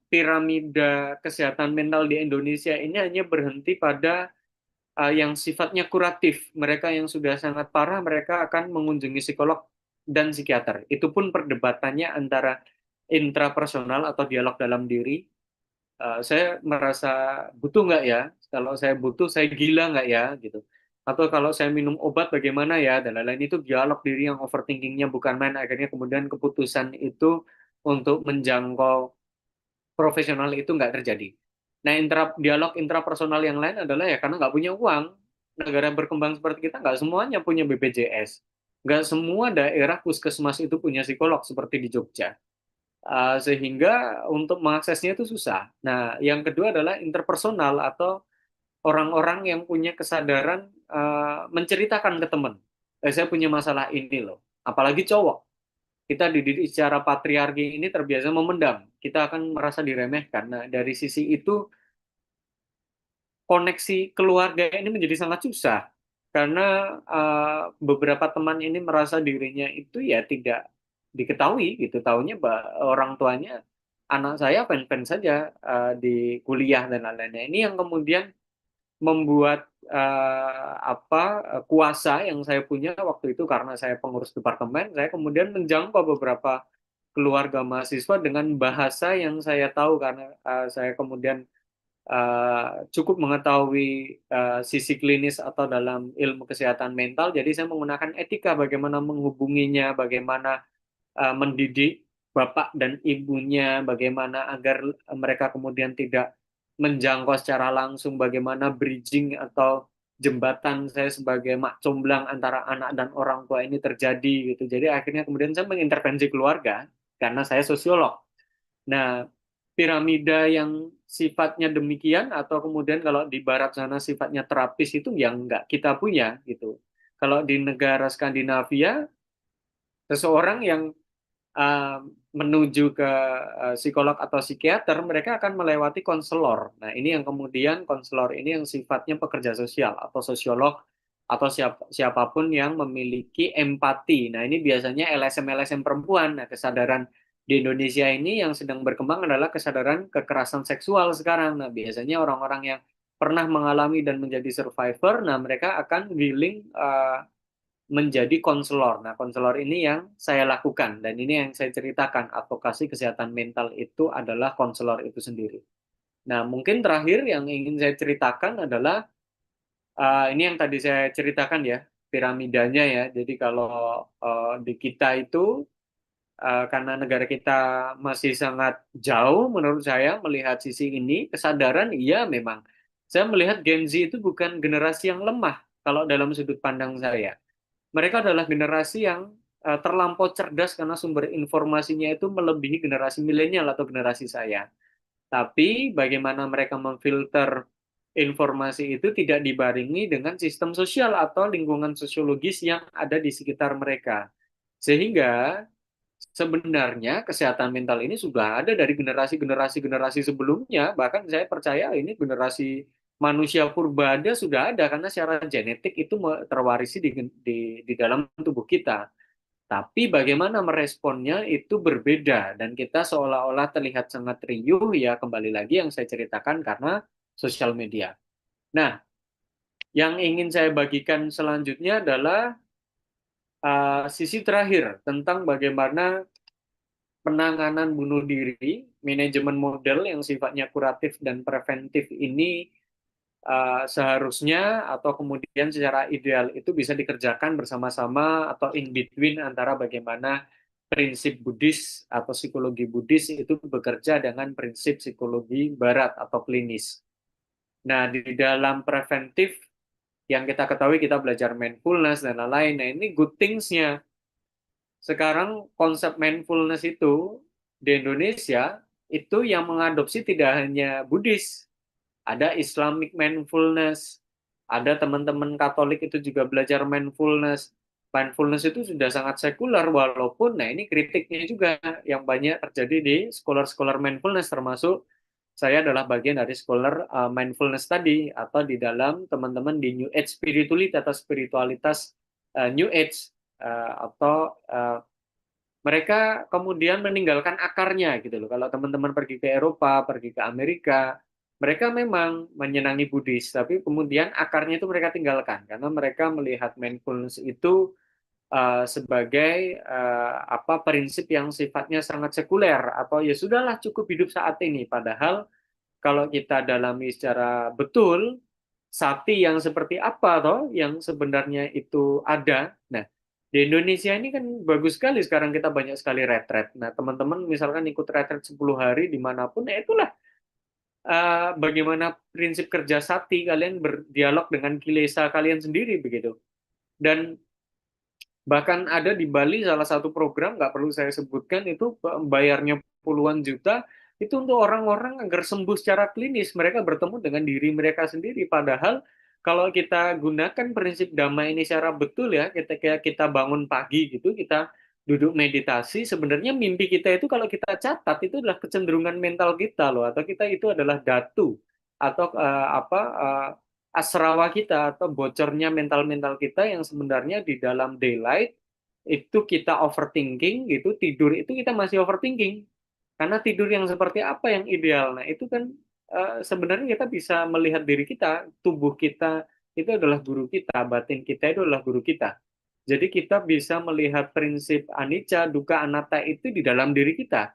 [SPEAKER 2] piramida kesehatan mental di Indonesia ini hanya berhenti pada yang sifatnya kuratif. Mereka yang sudah sangat parah, mereka akan mengunjungi psikolog dan psikiater. Itu pun perdebatannya antara intrapersonal atau dialog dalam diri. Saya merasa butuh nggak ya? Kalau saya butuh, saya gila nggak ya? Gitu. Atau kalau saya minum obat bagaimana ya? Dan lain-lain, itu dialog diri yang overthinkingnya bukan main. Akhirnya kemudian keputusan itu untuk menjangkau profesional itu nggak terjadi. Nah, dialog intrapersonal yang lain adalah ya karena nggak punya uang. Negara berkembang seperti kita nggak semuanya punya BPJS. Nggak semua daerah puskesmas itu punya psikolog seperti di Jogja. Sehingga untuk mengaksesnya itu susah. Nah, yang kedua adalah interpersonal atau orang-orang yang punya kesadaran menceritakan ke teman. saya punya masalah ini loh. Apalagi cowok. Kita dididik secara patriarki ini terbiasa memendam. Kita akan merasa diremehkan. Nah, dari sisi itu koneksi keluarga ini menjadi sangat susah karena beberapa teman ini merasa dirinya itu ya tidak diketahui gitu, taunya orang tuanya anak saya fan-fan saja di kuliah dan lain-lainnya. Ini yang kemudian membuat kuasa yang saya punya waktu itu karena saya pengurus departemen, saya kemudian menjangkau beberapa keluarga mahasiswa dengan bahasa yang saya tahu karena saya kemudian cukup mengetahui sisi klinis atau dalam ilmu kesehatan mental, jadi saya menggunakan etika bagaimana menghubunginya, bagaimana mendidik bapak dan ibunya, bagaimana agar mereka kemudian tidak menjangkau secara langsung, bagaimana bridging atau jembatan saya sebagai mak comblang antara anak dan orang tua ini terjadi gitu. Jadi akhirnya kemudian saya mengintervensi keluarga karena saya sosiolog. Nah, piramida yang sifatnya demikian atau kemudian kalau di barat sana sifatnya terapis itu yang nggak kita punya gitu. Kalau di negara Skandinavia, seseorang yang uh, menuju ke psikolog atau psikiater, mereka akan melewati konselor. Nah, ini yang kemudian konselor ini yang sifatnya pekerja sosial atau sosiolog atau siapapun yang memiliki empati. Nah, ini biasanya LSM-LSM perempuan. Nah, kesadaran di Indonesia ini yang sedang berkembang adalah kesadaran kekerasan seksual sekarang. Nah, biasanya orang-orang yang pernah mengalami dan menjadi survivor, nah mereka akan willing menjadi konselor. Nah, konselor ini yang saya lakukan dan ini yang saya ceritakan. Advokasi kesehatan mental itu adalah konselor itu sendiri. Nah, mungkin terakhir yang ingin saya ceritakan adalah ini yang tadi saya ceritakan ya, piramidanya ya. Jadi kalau di kita itu karena negara kita masih sangat jauh menurut saya melihat sisi ini, kesadaran iya memang. Saya melihat Gen Z itu bukan generasi yang lemah kalau dalam sudut pandang saya. Mereka adalah generasi yang terlampau cerdas karena sumber informasinya itu melebihi generasi milenial atau generasi saya. Tapi bagaimana mereka memfilter informasi itu tidak dibarengi dengan sistem sosial atau lingkungan sosiologis yang ada di sekitar mereka. Sehingga sebenarnya kesehatan mental ini sudah ada dari generasi-generasi sebelumnya, bahkan saya percaya ini generasi manusia purba ada sudah ada karena secara genetik itu terwarisi di dalam tubuh kita. Tapi bagaimana meresponnya itu berbeda dan kita seolah-olah terlihat sangat riuh ya kembali lagi yang saya ceritakan karena sosial media. Nah, yang ingin saya bagikan selanjutnya adalah sisi terakhir tentang bagaimana penanganan bunuh diri, manajemen model yang sifatnya kuratif dan preventif ini seharusnya atau kemudian secara ideal itu bisa dikerjakan bersama-sama atau in between antara bagaimana prinsip Buddhis atau psikologi Buddhis itu bekerja dengan prinsip psikologi Barat atau klinis. Nah, di dalam preventif yang kita ketahui kita belajar mindfulness dan lain-lain. Nah, ini good things-nya. Sekarang konsep mindfulness itu di Indonesia itu yang mengadopsi tidak hanya Buddhis, ada Islamic mindfulness, ada teman-teman Katolik itu juga belajar mindfulness. Mindfulness itu sudah sangat sekuler walaupun, nah ini kritiknya juga yang banyak terjadi di scholar-scholar mindfulness termasuk saya adalah bagian dari scholar mindfulness tadi atau di dalam teman-teman di New Age spirituality atau spiritualitas New Age atau mereka kemudian meninggalkan akarnya gitu loh. Kalau teman-teman pergi ke Eropa, pergi ke Amerika, mereka memang menyenangi Buddhis, tapi kemudian akarnya itu mereka tinggalkan karena mereka melihat mindfulness itu sebagai prinsip yang sifatnya sangat sekuler atau ya sudahlah cukup hidup saat ini. Padahal kalau kita dalami secara betul sakti yang seperti apa toh yang sebenarnya itu ada. Nah, di Indonesia ini kan bagus sekali sekarang kita banyak sekali retret. Nah, teman-teman misalkan ikut retret 10 hari dimanapun, ya itulah bagaimana prinsip kerja sakti kalian berdialog dengan kilesa kalian sendiri begitu. Dan bahkan ada di Bali salah satu program, nggak perlu saya sebutkan, itu bayarnya puluhan juta, itu untuk orang-orang agar sembuh secara klinis. Mereka bertemu dengan diri mereka sendiri. Padahal kalau kita gunakan prinsip Dhamma ini secara betul ya, ketika kita bangun pagi gitu, kita duduk meditasi, sebenarnya mimpi kita itu kalau kita catat itu adalah kecenderungan mental kita loh, atau kita itu adalah datu atau asrawa kita atau bocornya mental-mental kita yang sebenarnya di dalam daylight itu kita overthinking gitu, tidur itu kita masih overthinking. Karena tidur yang seperti apa yang ideal? Nah, itu kan sebenarnya kita bisa melihat diri kita, tubuh kita itu adalah guru kita, batin kita itu adalah guru kita. Jadi kita bisa melihat prinsip anicca, dukkha, anatta itu di dalam diri kita.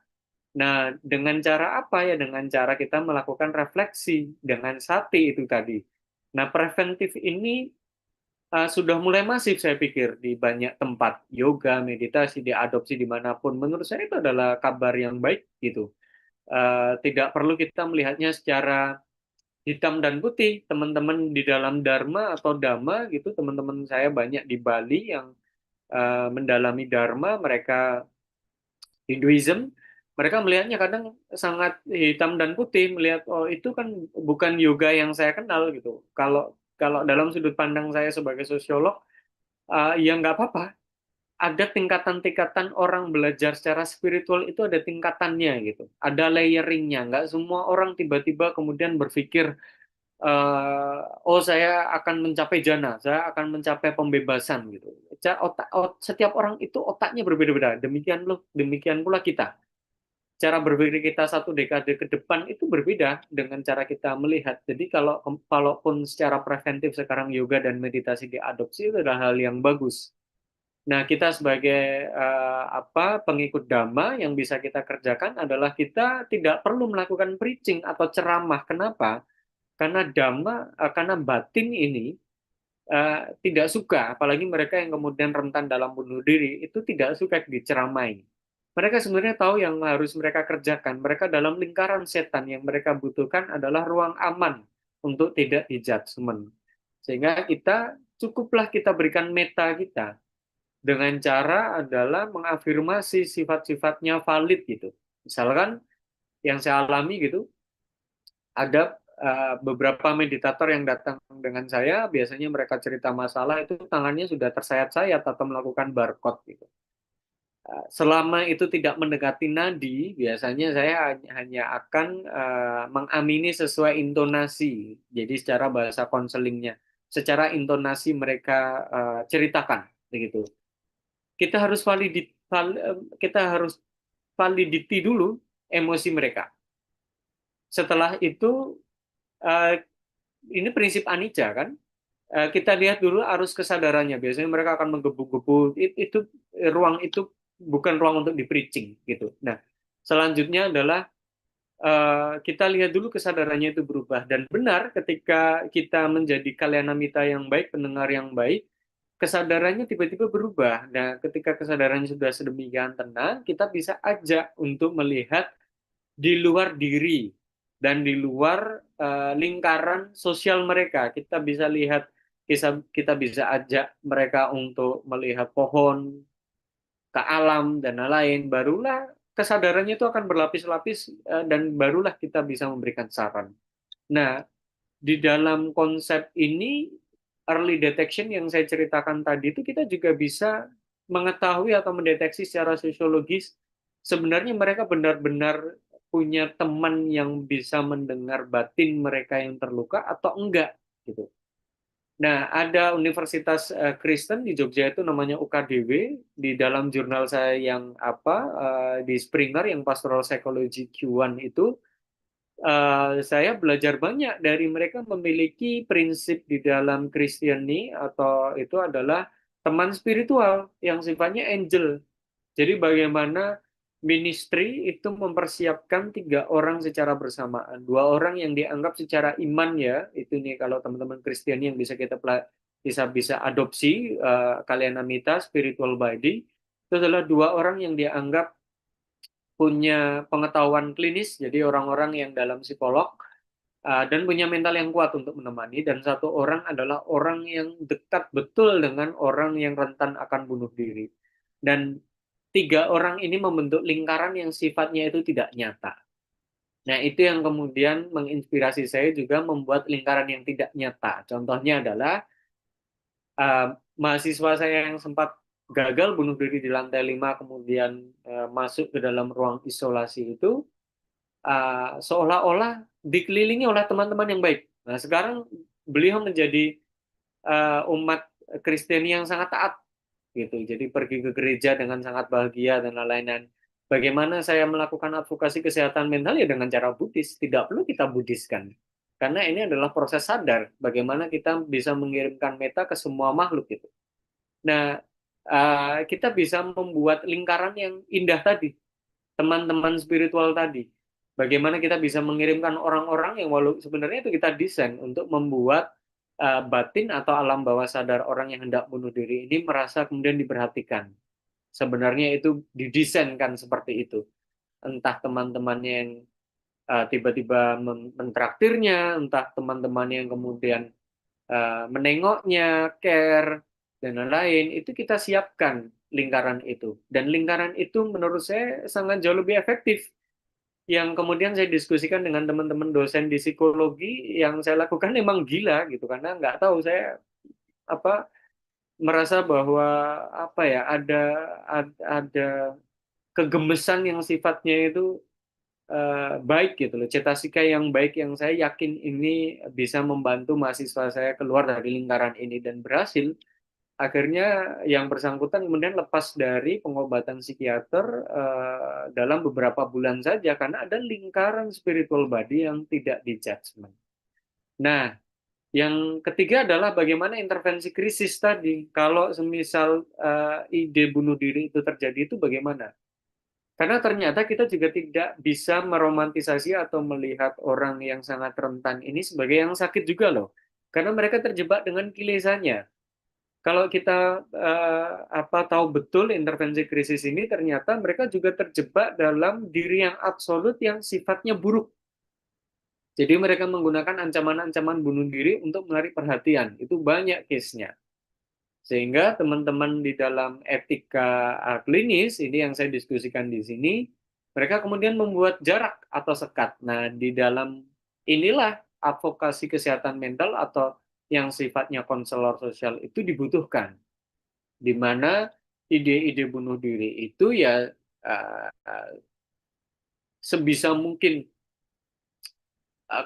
[SPEAKER 2] Nah, dengan cara apa ya? Dengan cara kita melakukan refleksi dengan sati itu tadi. Nah, preventif ini sudah mulai masif saya pikir di banyak tempat yoga, meditasi, diadopsi dimanapun. Menurut saya itu adalah kabar yang baik gitu. Tidak perlu kita melihatnya secara hitam dan putih. Teman-teman di dalam Dharma atau Dhamma gitu, teman-teman saya banyak di Bali yang mendalami Dharma, mereka Hinduism, mereka melihatnya kadang sangat hitam dan putih, melihat oh itu kan bukan yoga yang saya kenal gitu. Kalau kalau dalam sudut pandang saya sebagai sosiolog, ya nggak apa-apa. Ada tingkatan-tingkatan orang belajar secara spiritual itu ada tingkatannya gitu. Ada layeringnya. Nggak semua orang tiba-tiba kemudian berpikir, oh saya akan mencapai jana, saya akan mencapai pembebasan gitu. Setiap orang itu otaknya berbeda-beda. Demikian pula kita. Cara berpikir kita satu dekade ke depan itu berbeda dengan cara kita melihat. Jadi kalaupun secara preventif sekarang yoga dan meditasi diadopsi itu adalah hal yang bagus. Nah, kita sebagai pengikut Dhamma yang bisa kita kerjakan adalah kita tidak perlu melakukan preaching atau ceramah. Kenapa? Karena Dhamma, karena batin ini tidak suka, apalagi mereka yang kemudian rentan dalam bunuh diri, itu tidak suka diceramai. Mereka sebenarnya tahu yang harus mereka kerjakan. Mereka dalam lingkaran setan yang mereka butuhkan adalah ruang aman untuk tidak dijudgment. Sehingga cukuplah kita berikan meta kita dengan cara adalah mengafirmasi sifat-sifatnya valid gitu. Misalkan yang saya alami gitu, ada beberapa meditator yang datang dengan saya, biasanya mereka cerita masalah itu tangannya sudah tersayat-sayat atau melakukan barcode gitu. Selama itu tidak mendekati nadi, biasanya saya hanya akan mengamini sesuai intonasi. Jadi secara bahasa konselingnya, secara intonasi mereka ceritakan begitu. Kita harus kita harus validity dulu emosi mereka. Setelah itu ini prinsip anicca kan, kita lihat dulu arus kesadarannya. Biasanya mereka akan menggebu-gebu. Ruang itu bukan ruang untuk di preaching gitu. Nah, selanjutnya adalah kita lihat dulu kesadarannya itu berubah. Dan benar ketika kita menjadi kalyanamita yang baik, pendengar yang baik, kesadarannya tiba-tiba berubah. Nah, ketika kesadarannya sudah sedemikian tenang, kita bisa ajak untuk melihat di luar diri dan di luar lingkaran sosial mereka. Kita bisa lihat, kita bisa ajak mereka untuk melihat pohon, ke alam, dan lain-lain. Barulah kesadarannya itu akan berlapis-lapis dan barulah kita bisa memberikan saran. Nah, di dalam konsep ini, early detection yang saya ceritakan tadi itu kita juga bisa mengetahui atau mendeteksi secara sosiologis sebenarnya mereka benar-benar punya teman yang bisa mendengar batin mereka yang terluka atau enggak gitu. Nah, ada universitas Kristen di Jogja itu namanya UKDW. Di dalam jurnal saya yang di Springer yang Pastoral Psychology Q1 itu, saya belajar banyak dari mereka memiliki prinsip di dalam Kristiani atau itu adalah teman spiritual yang sifatnya angel. Jadi bagaimana ministry itu mempersiapkan 3 orang secara bersamaan. 2 orang yang dianggap secara iman ya, itu nih kalau teman-teman Kristiani yang bisa kita bisa adopsi Kalyanamita spiritual body, itu adalah 2 orang yang dianggap punya pengetahuan klinis, jadi orang-orang yang dalam psikolog, dan punya mental yang kuat untuk menemani, dan 1 orang adalah orang yang dekat betul dengan orang yang rentan akan bunuh diri. Dan 3 orang ini membentuk lingkaran yang sifatnya itu tidak nyata. Nah, itu yang kemudian menginspirasi saya juga membuat lingkaran yang tidak nyata. Contohnya adalah eh, mahasiswa saya yang sempat gagal bunuh diri di lantai 5 kemudian masuk ke dalam ruang isolasi itu seolah-olah dikelilingi oleh teman-teman yang baik. Nah, sekarang beliau menjadi umat Kristen yang sangat taat gitu. Jadi pergi ke gereja dengan sangat bahagia dan lain-lain. Dan bagaimana saya melakukan advokasi kesehatan mental ya dengan cara Buddhis. Tidak perlu kita Buddhiskan. Karena ini adalah proses sadar bagaimana kita bisa mengirimkan meta ke semua makhluk gitu. Nah, kita bisa membuat lingkaran yang indah tadi, teman-teman spiritual tadi. Bagaimana kita bisa mengirimkan orang-orang yang walau sebenarnya itu kita desain untuk membuat batin atau alam bawah sadar orang yang hendak bunuh diri ini merasa kemudian diperhatikan. Sebenarnya itu didesainkan seperti itu. Entah teman-temannya yang tiba-tiba mentraktirnya, entah teman-teman yang kemudian menengoknya, care, dan lain-lain, itu kita siapkan lingkaran itu. Dan lingkaran itu menurut saya sangat jauh lebih efektif. Yang kemudian saya diskusikan dengan teman-teman dosen di psikologi, yang saya lakukan memang gila gitu, karena nggak tahu saya apa merasa bahwa apa ya ada kegemesan yang sifatnya itu baik gitu loh, cetasika yang baik yang saya yakin ini bisa membantu mahasiswa saya keluar dari lingkaran ini dan berhasil. Akhirnya yang bersangkutan kemudian lepas dari pengobatan psikiater dalam beberapa bulan saja karena ada lingkaran spiritual body yang tidak di judgment. Nah, yang ketiga adalah bagaimana intervensi krisis tadi. Kalau semisal ide bunuh diri itu terjadi itu bagaimana? Karena ternyata kita juga tidak bisa meromantisasi atau melihat orang yang sangat rentan ini sebagai yang sakit juga loh. Karena mereka terjebak dengan kilesanya. Kalau kita tahu betul intervensi krisis ini, ternyata mereka juga terjebak dalam diri yang absolut yang sifatnya buruk. Jadi mereka menggunakan ancaman-ancaman bunuh diri untuk menarik perhatian. Itu banyak case-nya. Sehingga teman-teman di dalam etika klinis, ini yang saya diskusikan di sini, mereka kemudian membuat jarak atau sekat. Nah, di dalam inilah advokasi kesehatan mental atau yang sifatnya konselor sosial itu dibutuhkan. Di mana ide-ide bunuh diri itu ya sebisa mungkin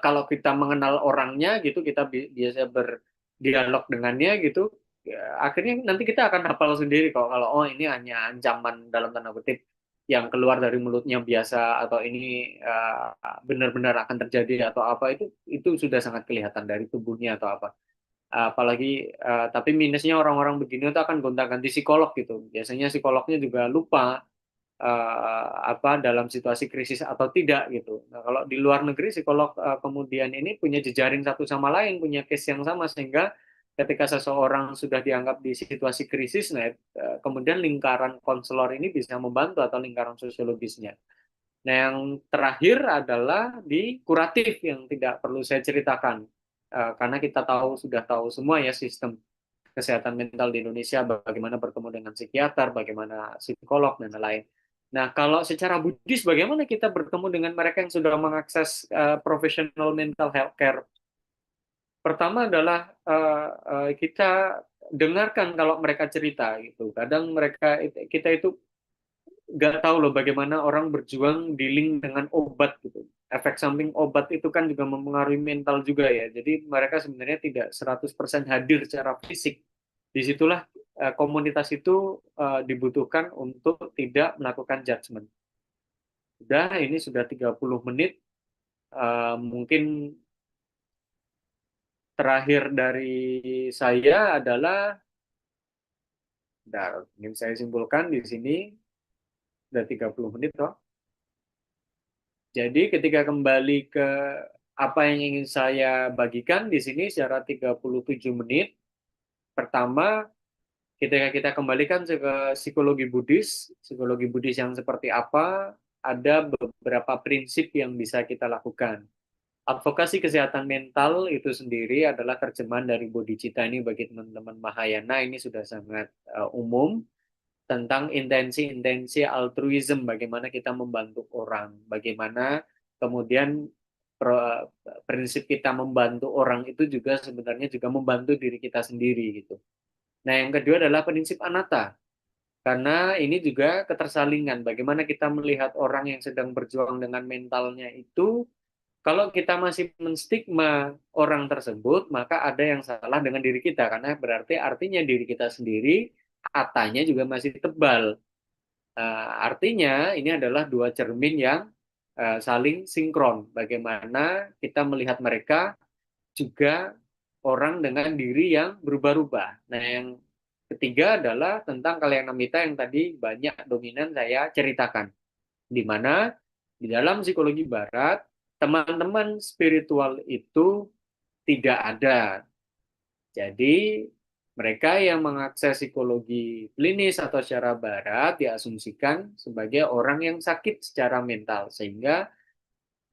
[SPEAKER 2] kalau kita mengenal orangnya gitu, kita biasa berdialog dengannya gitu, ya, akhirnya nanti kita akan hafal sendiri kok kalau oh ini hanya ancaman dalam tanda kutip yang keluar dari mulutnya biasa atau ini benar-benar akan terjadi atau apa itu sudah sangat kelihatan dari tubuhnya atau apa. Apalagi tapi minusnya orang-orang begini itu akan gonta-ganti psikolog gitu. Biasanya psikolognya juga lupa dalam situasi krisis atau tidak gitu. Nah, kalau di luar negeri psikolog kemudian ini punya jejaring satu sama lain, punya case yang sama sehingga ketika seseorang sudah dianggap di situasi krisis, nah kemudian lingkaran konselor ini bisa membantu atau lingkaran sosiologisnya. Nah, yang terakhir adalah di kuratif yang tidak perlu saya ceritakan karena kita sudah tahu semua ya sistem kesehatan mental di Indonesia, bagaimana bertemu dengan psikiater, bagaimana psikolog dan lain-lain. Nah, kalau secara Buddhis, bagaimana kita bertemu dengan mereka yang sudah mengakses professional mental health care? Pertama adalah kita dengarkan kalau mereka cerita gitu. Kadang kita itu nggak tahu loh bagaimana orang berjuang dealing dengan obat gitu. Efek samping obat itu kan juga mempengaruhi mental juga ya. Jadi mereka sebenarnya tidak 100% hadir secara fisik. Disitulah komunitas itu dibutuhkan untuk tidak melakukan judgement. Ini sudah 30 menit. Mungkin terakhir dari saya adalah, ingin saya simpulkan di sini, sudah 30 menit toh. Jadi ketika kembali ke apa yang ingin saya bagikan di sini secara 37 menit, pertama ketika kita kembalikan ke psikologi Buddhis yang seperti apa, ada beberapa prinsip yang bisa kita lakukan. Advokasi kesehatan mental itu sendiri adalah terjemahan dari bodhicitta ini bagi teman-teman Mahayana, ini sudah sangat umum tentang intensi-intensi altruism, bagaimana kita membantu orang, bagaimana kemudian prinsip kita membantu orang itu juga sebenarnya juga membantu diri kita sendiri gitu. Nah, yang kedua adalah prinsip anatta. Karena ini juga ketersalingan. Bagaimana kita melihat orang yang sedang berjuang dengan mentalnya itu, kalau kita masih menstigma orang tersebut, maka ada yang salah dengan diri kita. Karena berarti artinya diri kita sendiri, atanya juga masih tebal. Artinya ini adalah dua cermin yang saling sinkron. Bagaimana kita melihat mereka juga orang dengan diri yang berubah-ubah. Nah, yang ketiga adalah tentang Kalyanamita yang tadi banyak dominan saya ceritakan. Di mana di dalam psikologi barat, teman-teman spiritual itu tidak ada. Jadi, mereka yang mengakses psikologi klinis atau secara barat diasumsikan sebagai orang yang sakit secara mental. Sehingga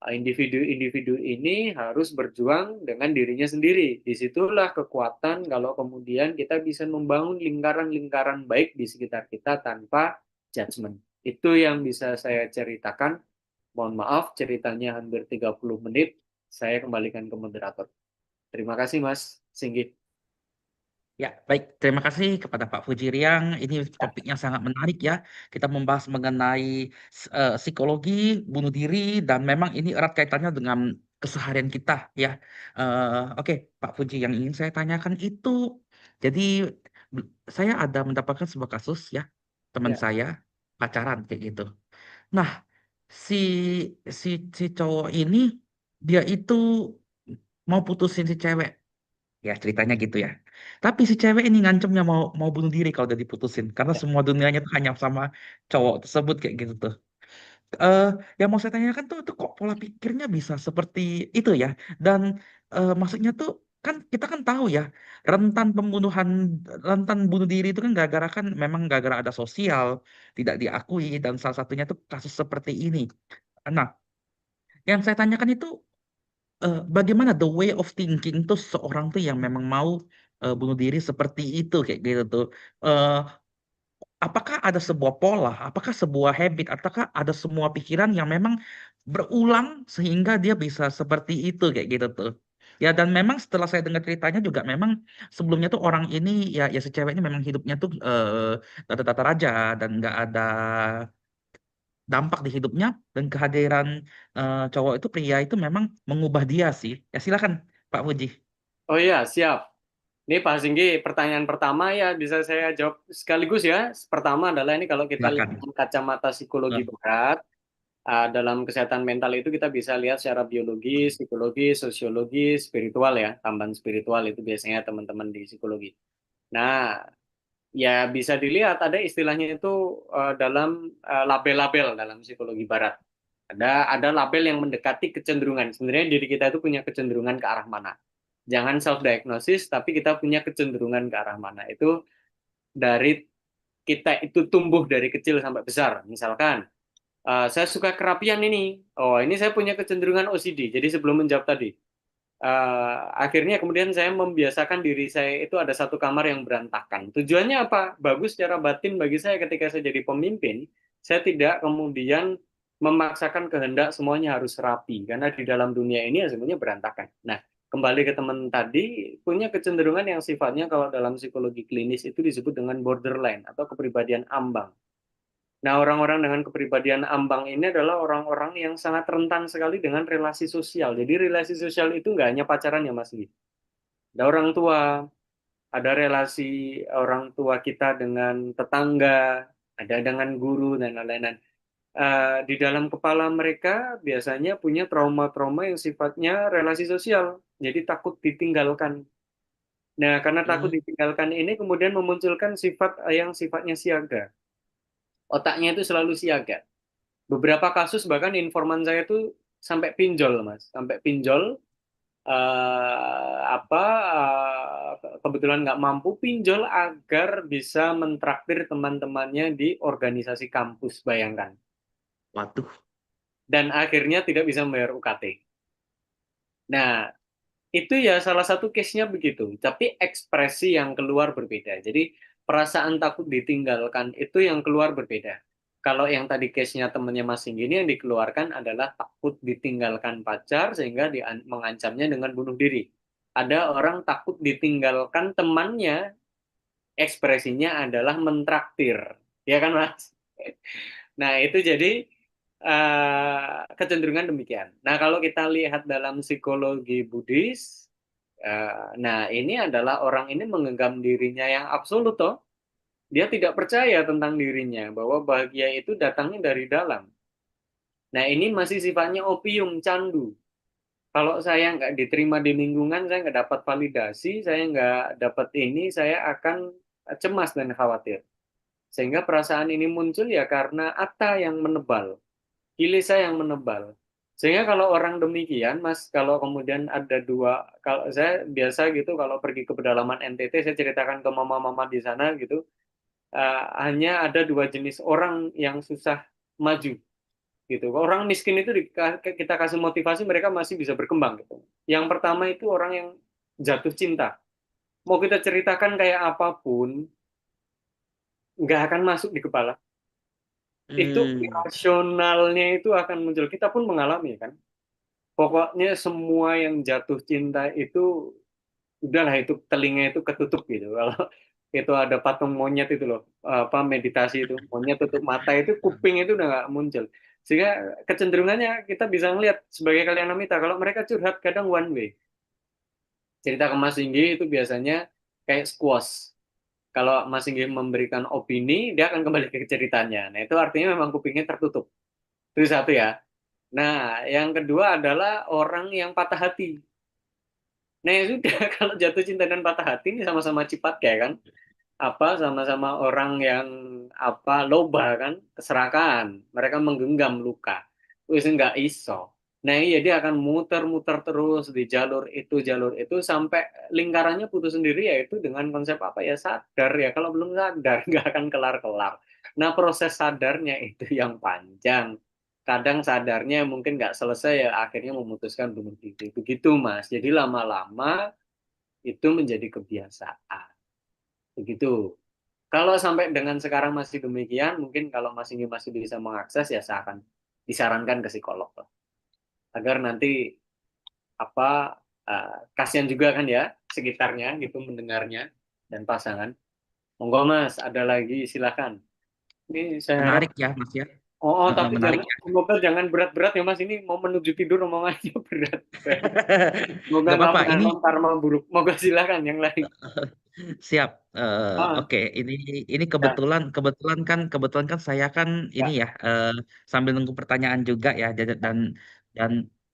[SPEAKER 2] individu-individu ini harus berjuang dengan dirinya sendiri. Disitulah kekuatan kalau kemudian kita bisa membangun lingkaran-lingkaran baik di sekitar kita tanpa judgement. Itu yang bisa saya ceritakan. Mohon maaf, ceritanya hampir 30 menit. Saya kembalikan ke moderator. Terima kasih, Mas Singgih.
[SPEAKER 1] Ya, baik. Terima kasih kepada Pak Fujiriang. Ini topiknya sangat menarik ya. Kita membahas mengenai psikologi, bunuh diri, dan memang ini erat kaitannya dengan keseharian kita ya. Oke, Pak Fuji, yang ingin saya tanyakan itu, jadi saya ada mendapatkan sebuah kasus ya, teman
[SPEAKER 2] Ya,
[SPEAKER 1] saya pacaran kayak gitu. Nah, si si cowok ini dia itu mau putusin si cewek. Ya ceritanya gitu ya. Tapi si cewek ini ngancemnya mau mau bunuh diri kalau udah diputusin karena
[SPEAKER 2] ya.
[SPEAKER 1] semua dunianya tuh hanya sama cowok tersebut kayak gitu tuh. Eh yang mau saya tanyakan tuh kok pola pikirnya bisa seperti itu ya. Dan maksudnya tuh kan kita kan tahu ya rentan pembunuhan rentan bunuh diri itu kan gara-gara kan memang gara-gara ada sosial tidak diakui dan salah satunya tuh kasus seperti ini. Nah, yang saya tanyakan itu bagaimana the way of thinking tuh seorang tuh yang memang mau bunuh diri seperti itu kayak gitu tuh. Eh, apakah ada sebuah pola, apakah sebuah habit, ataukah ada semua pikiran yang memang berulang sehingga dia bisa seperti itu kayak gitu tuh. Ya dan memang setelah saya dengar ceritanya juga memang sebelumnya tuh orang ini ya si cewek ini memang hidupnya tuh tata-tata raja dan nggak ada dampak di hidupnya dan kehadiran cowok itu pria itu memang mengubah dia sih. Ya silakan Pak Puji.
[SPEAKER 2] Oh iya, siap. Ini Pak Singgi, pertanyaan pertama ya bisa saya jawab sekaligus ya. Pertama adalah ini kalau kita lihat
[SPEAKER 1] Silakan.
[SPEAKER 2] dengan kacamata psikologi
[SPEAKER 1] Eh,
[SPEAKER 2] barat, dalam kesehatan mental itu kita bisa lihat secara biologi, psikologi, sosiologi, spiritual ya. Tambahan spiritual itu biasanya teman-teman di psikologi. Nah, ya bisa dilihat ada istilahnya itu dalam label-label dalam psikologi barat. Ada label yang mendekati kecenderungan. Sebenarnya diri kita itu punya kecenderungan ke arah mana. Jangan self diagnosis, tapi kita punya kecenderungan ke arah mana. Itu dari kita itu tumbuh dari kecil sampai besar. Misalkan saya suka kerapian ini. Oh, ini saya punya kecenderungan OCD. Jadi sebelum menjawab tadi, akhirnya kemudian saya membiasakan diri saya itu ada satu kamar yang berantakan. Tujuannya apa? Bagus secara batin bagi saya ketika saya jadi pemimpin, saya tidak kemudian memaksakan kehendak semuanya harus rapi, karena di dalam dunia ini ya semuanya berantakan. Nah, kembali ke teman tadi, punya kecenderungan yang sifatnya kalau dalam psikologi klinis itu disebut dengan borderline atau kepribadian ambang. Nah, orang-orang dengan kepribadian ambang ini adalah orang-orang yang sangat rentan sekali dengan relasi sosial. Jadi relasi sosial itu nggak hanya pacaran ya Mas Li. Ada orang tua, ada relasi orang tua kita dengan tetangga, ada dengan guru, dan lain-lain. Di dalam kepala mereka biasanya punya trauma-trauma yang sifatnya relasi sosial. Jadi takut ditinggalkan. Nah, karena takut
[SPEAKER 1] hmm,
[SPEAKER 2] ditinggalkan ini kemudian memunculkan sifat yang sifatnya siaga. Otaknya itu selalu siaga. Beberapa kasus bahkan informan saya tuh sampai pinjol mas, sampai pinjol kebetulan nggak mampu pinjol agar bisa mentraktir teman-temannya di organisasi kampus, bayangkan.
[SPEAKER 1] waduh.
[SPEAKER 2] Dan akhirnya tidak bisa membayar UKT. Nah, itu ya salah satu case-nya begitu, tapi ekspresi yang keluar berbeda. Jadi perasaan takut ditinggalkan itu yang keluar berbeda. Kalau yang tadi case-nya temennya Mas Singgi ini yang dikeluarkan adalah takut ditinggalkan pacar sehingga mengancamnya dengan bunuh diri. Ada orang takut ditinggalkan temannya, ekspresinya adalah mentraktir, ya kan Mas? Nah itu jadi kecenderungan demikian. Nah kalau kita lihat dalam psikologi Buddhis, nah ini adalah orang ini menggenggam dirinya yang absolut toh. Dia tidak percaya tentang dirinya bahwa bahagia itu datangnya dari dalam. Nah ini masih sifatnya opium, candu. Kalau saya nggak diterima di lingkungan, saya nggak dapat validasi, saya nggak dapat ini, saya akan cemas dan khawatir. Sehingga perasaan ini muncul ya karena atta yang menebal, kilesa yang menebal. Sehingga kalau orang demikian, Mas, kalau kemudian ada dua, kalau saya biasa gitu, kalau pergi ke pedalaman NTT, saya ceritakan ke mama-mama di sana gitu, hanya ada dua jenis orang yang susah maju gitu. Orang miskin itu kita kasih motivasi mereka masih bisa berkembang gitu. Yang pertama itu orang yang jatuh cinta. Mau kita ceritakan kayak apapun, nggak akan masuk di kepala. Itu
[SPEAKER 1] Hmm.
[SPEAKER 2] rasionalnya itu akan muncul. Kita pun mengalami kan. Pokoknya semua yang jatuh cinta itu udahlah itu telinga itu ketutup gitu. Kalau itu ada patung monyet itu loh, apa meditasi itu monyet tutup mata itu kuping itu udah nggak muncul. Sehingga kecenderungannya kita bisa ngelihat sebagai kalian Namita kalau mereka curhat kadang one way. Cerita ke Mas Singgi itu biasanya kayak squash. Kalau Mas Singgi memberikan opini, dia akan kembali ke ceritanya. Nah, itu artinya memang kupingnya tertutup. Itu satu ya. Nah, yang kedua adalah orang yang patah hati. Nah, ya sudah, kalau jatuh cinta dan patah hati ini sama-sama cipat ya kan? Apa sama-sama orang yang apa loba kan, keserakahan. Mereka menggenggam luka. Wis nggak iso. Nah, iya dia akan muter-muter terus di jalur itu sampai lingkarannya putus sendiri yaitu dengan konsep apa ya sadar ya. Kalau belum sadar nggak akan kelar-kelar. Nah, proses sadarnya itu yang panjang. Kadang sadarnya mungkin nggak selesai ya akhirnya memutuskan bunuh diri. Begitu Mas. Jadi lama-lama itu menjadi kebiasaan. Begitu. Kalau sampai dengan sekarang masih demikian, mungkin kalau masih bisa mengakses ya saya akan disarankan ke psikolog lah. Agar nanti apa kasihan juga kan ya sekitarnya gitu mendengarnya dan pasangan. Monggo Mas, ada lagi silakan. Ini saya harap
[SPEAKER 1] Menarik ya, Mas ya.
[SPEAKER 2] oh tapi
[SPEAKER 1] Menarik
[SPEAKER 2] jangan
[SPEAKER 1] ya.
[SPEAKER 2] semoga jangan berat-berat ya Mas ini mau menuju tidur omongannya berat. Semoga
[SPEAKER 1] Nggak
[SPEAKER 2] nggak
[SPEAKER 1] apa-apa, ini
[SPEAKER 2] menanam karma buruk. Moga silakan yang lain.
[SPEAKER 1] siap.
[SPEAKER 2] Ah,
[SPEAKER 1] Oke, ini
[SPEAKER 2] ya,
[SPEAKER 1] kebetulan kan saya kan ini
[SPEAKER 2] ya,
[SPEAKER 1] ya sambil nunggu pertanyaan juga ya dan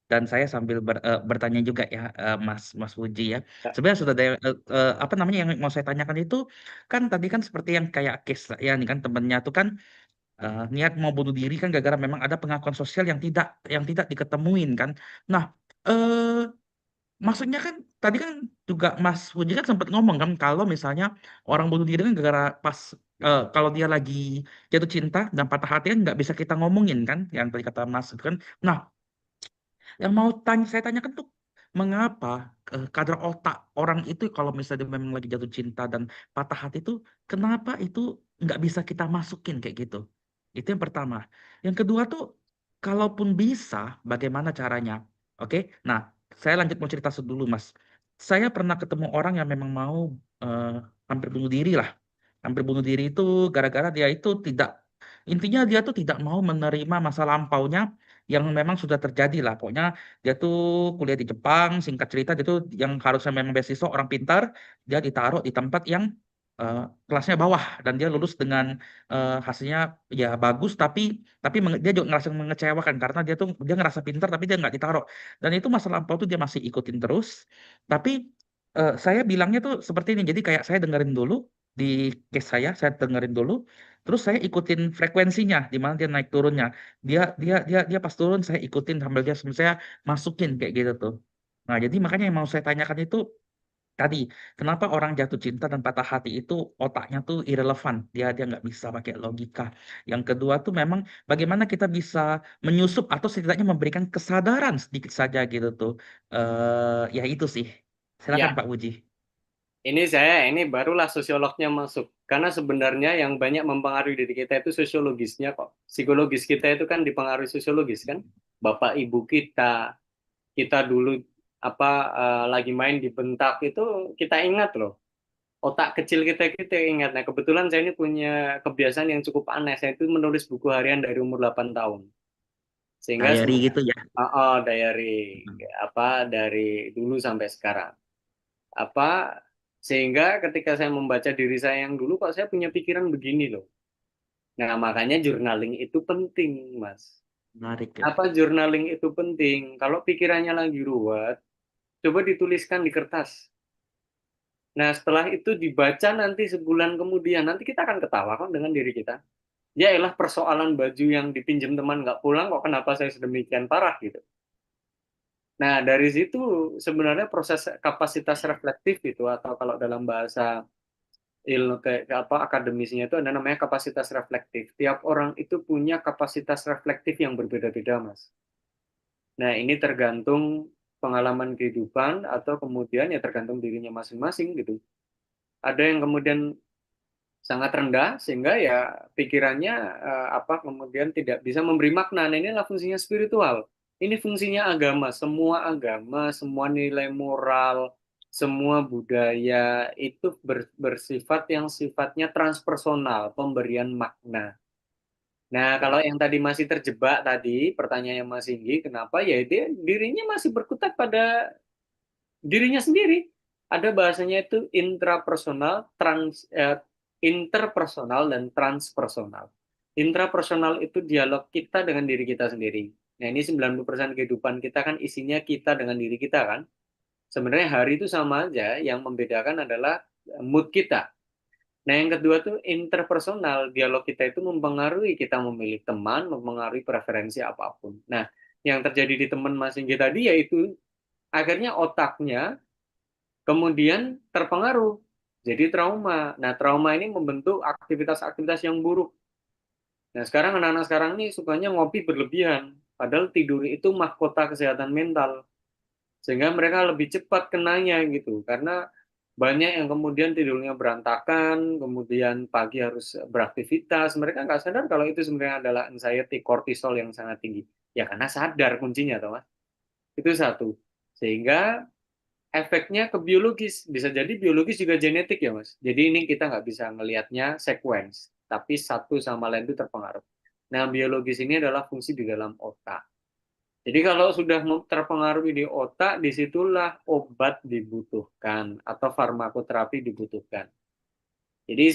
[SPEAKER 1] dan saya sambil bertanya juga ya Mas Mas Puji ya.
[SPEAKER 2] ya,
[SPEAKER 1] Sebenarnya sudah ada apa namanya yang mau saya tanyakan itu kan tadi kan seperti yang kayak case ya nih kan temennya tuh kan niat mau bunuh diri kan gara-gara memang ada pengakuan sosial yang tidak diketemuin kan. Nah, eh maksudnya kan tadi kan juga Mas Puji kan sempat ngomong kan kalau misalnya orang bunuh diri kan gara-gara pas kalau dia lagi jatuh cinta dan patah hati kan nggak bisa kita ngomongin kan yang tadi kata Mas itu kan. Nah, yang mau saya tanyakan tuh mengapa kadar otak orang itu kalau misalnya dia memang lagi jatuh cinta dan patah hati itu kenapa itu nggak bisa kita masukin kayak gitu? Itu yang pertama. Yang kedua tuh kalaupun bisa bagaimana caranya? Oke, nah saya lanjut mau cerita dulu Mas. Saya pernah ketemu orang yang memang mau eh, hampir bunuh diri lah. Hampir bunuh diri itu gara-gara dia itu tidak intinya dia tuh tidak mau menerima masa lampaunya yang memang sudah terjadi lah. Pokoknya dia tuh kuliah di Jepang, singkat cerita dia tuh yang harusnya memang beasiswa orang pintar, dia ditaruh di tempat yang eh, kelasnya bawah dan dia lulus dengan hasilnya ya bagus tapi dia juga ngerasa mengecewakan karena dia ngerasa pintar tapi dia nggak ditaruh. Dan itu masa lampau tuh dia masih ikutin terus. Tapi saya bilangnya tuh seperti ini. Jadi kayak saya dengerin dulu di case saya dengerin dulu. Terus saya ikutin frekuensinya di mana dia naik turunnya. Dia pas turun saya ikutin sambil saya masukin kayak gitu tuh. Nah, jadi makanya yang mau saya tanyakan itu tadi, kenapa orang jatuh cinta dan patah hati itu otaknya tuh irrelevan. Dia nggak bisa pakai logika. Yang kedua tuh memang bagaimana kita bisa menyusup atau setidaknya memberikan kesadaran sedikit saja gitu tuh. Ya itu sih. Silakan
[SPEAKER 2] ya.
[SPEAKER 1] Pak Puji.
[SPEAKER 2] ini barulah sosiolognya masuk. Karena sebenarnya yang banyak mempengaruhi diri kita itu sosiologisnya kok. Psikologis kita itu kan dipengaruhi sosiologis kan. Bapak ibu kita dulu lagi main dibentak itu kita ingat loh. Otak kecil kita ingat. Nah, kebetulan saya ini punya kebiasaan yang cukup aneh. Saya itu menulis buku harian dari umur 8 tahun. Sehingga
[SPEAKER 1] Diary gitu ya.
[SPEAKER 2] diary dari dulu sampai sekarang. Apa sehingga ketika saya membaca diri saya yang dulu kok saya punya pikiran begini loh. Nah, makanya journaling itu penting, Mas.
[SPEAKER 1] Menarik ya.
[SPEAKER 2] Apa journaling itu penting? Kalau pikirannya lagi ruwet, coba dituliskan di kertas. Nah, setelah itu dibaca nanti sebulan kemudian, nanti kita akan ketawa kok dengan diri kita. Ya elah persoalan baju yang dipinjam teman nggak pulang kok kenapa saya sedemikian parah gitu. Nah, dari situ sebenarnya proses kapasitas reflektif itu atau kalau dalam bahasa ilmu akademisnya itu ada namanya kapasitas reflektif. Tiap orang itu punya kapasitas reflektif yang berbeda-beda, Mas. Nah, ini tergantung pengalaman kehidupan atau kemudian ya tergantung dirinya masing-masing gitu. Ada yang kemudian sangat rendah sehingga ya pikirannya kemudian tidak bisa memberi makna. Nah, inilah fungsinya spiritual. Ini fungsinya agama, semua nilai moral, semua budaya itu bersifat yang sifatnya transpersonal, pemberian makna. Nah, kalau yang tadi masih terjebak tadi, pertanyaannya Mas Inggi, kenapa? Ya dia dirinya masih berkutat pada dirinya sendiri. Ada bahasanya itu interpersonal dan transpersonal. Intrapersonal itu dialog kita dengan diri kita sendiri. Nah, ini 90% kehidupan kita kan isinya kita dengan diri kita kan. Sebenarnya hari itu sama aja, yang membedakan adalah mood kita. Nah, yang kedua tuh interpersonal, dialog kita itu mempengaruhi kita memilih teman, mempengaruhi preferensi apapun. Nah, yang terjadi di teman Mas Inggi tadi yaitu akhirnya otaknya kemudian terpengaruh, jadi trauma. Nah, trauma ini membentuk aktivitas-aktivitas yang buruk. Nah, sekarang anak-anak sekarang ini sukanya ngopi berlebihan, padahal tidur itu mahkota kesehatan mental. Sehingga mereka lebih cepat kenanya gitu, karena banyak yang kemudian tidurnya berantakan, kemudian pagi harus beraktivitas, mereka nggak sadar kalau itu sebenarnya adalah anxiety, kortisol yang sangat tinggi. Ya karena sadar kuncinya, Thomas. Itu satu. Sehingga efeknya ke biologis. Bisa jadi biologis juga genetik ya, Mas. Jadi ini kita nggak bisa ngelihatnya sequence, tapi satu sama lain itu terpengaruh. Nah, biologis ini adalah fungsi di dalam otak. Jadi kalau sudah terpengaruh di otak, disitulah obat dibutuhkan atau farmakoterapi dibutuhkan. Jadi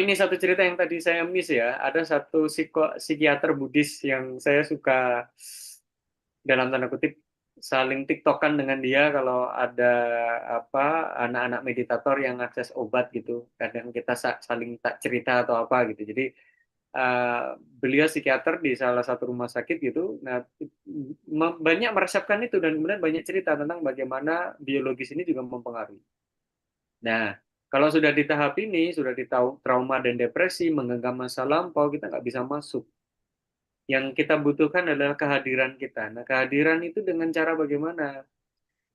[SPEAKER 2] ini satu cerita yang tadi saya miss ya. Ada satu psikiater Buddhis yang saya suka dalam tanda kutip saling tiktokan dengan dia kalau ada anak-anak meditator yang akses obat gitu. Kadang kita saling tak cerita atau apa gitu. Jadi beliau psikiater di salah satu rumah sakit gitu. Nah, banyak meresepkan itu dan kemudian banyak cerita tentang bagaimana biologis ini juga mempengaruhi. Nah, kalau sudah di tahap ini, sudah di trauma dan depresi, menggenggam masa lampau, kita nggak bisa masuk. Yang kita butuhkan adalah kehadiran kita. Nah, kehadiran itu dengan cara bagaimana?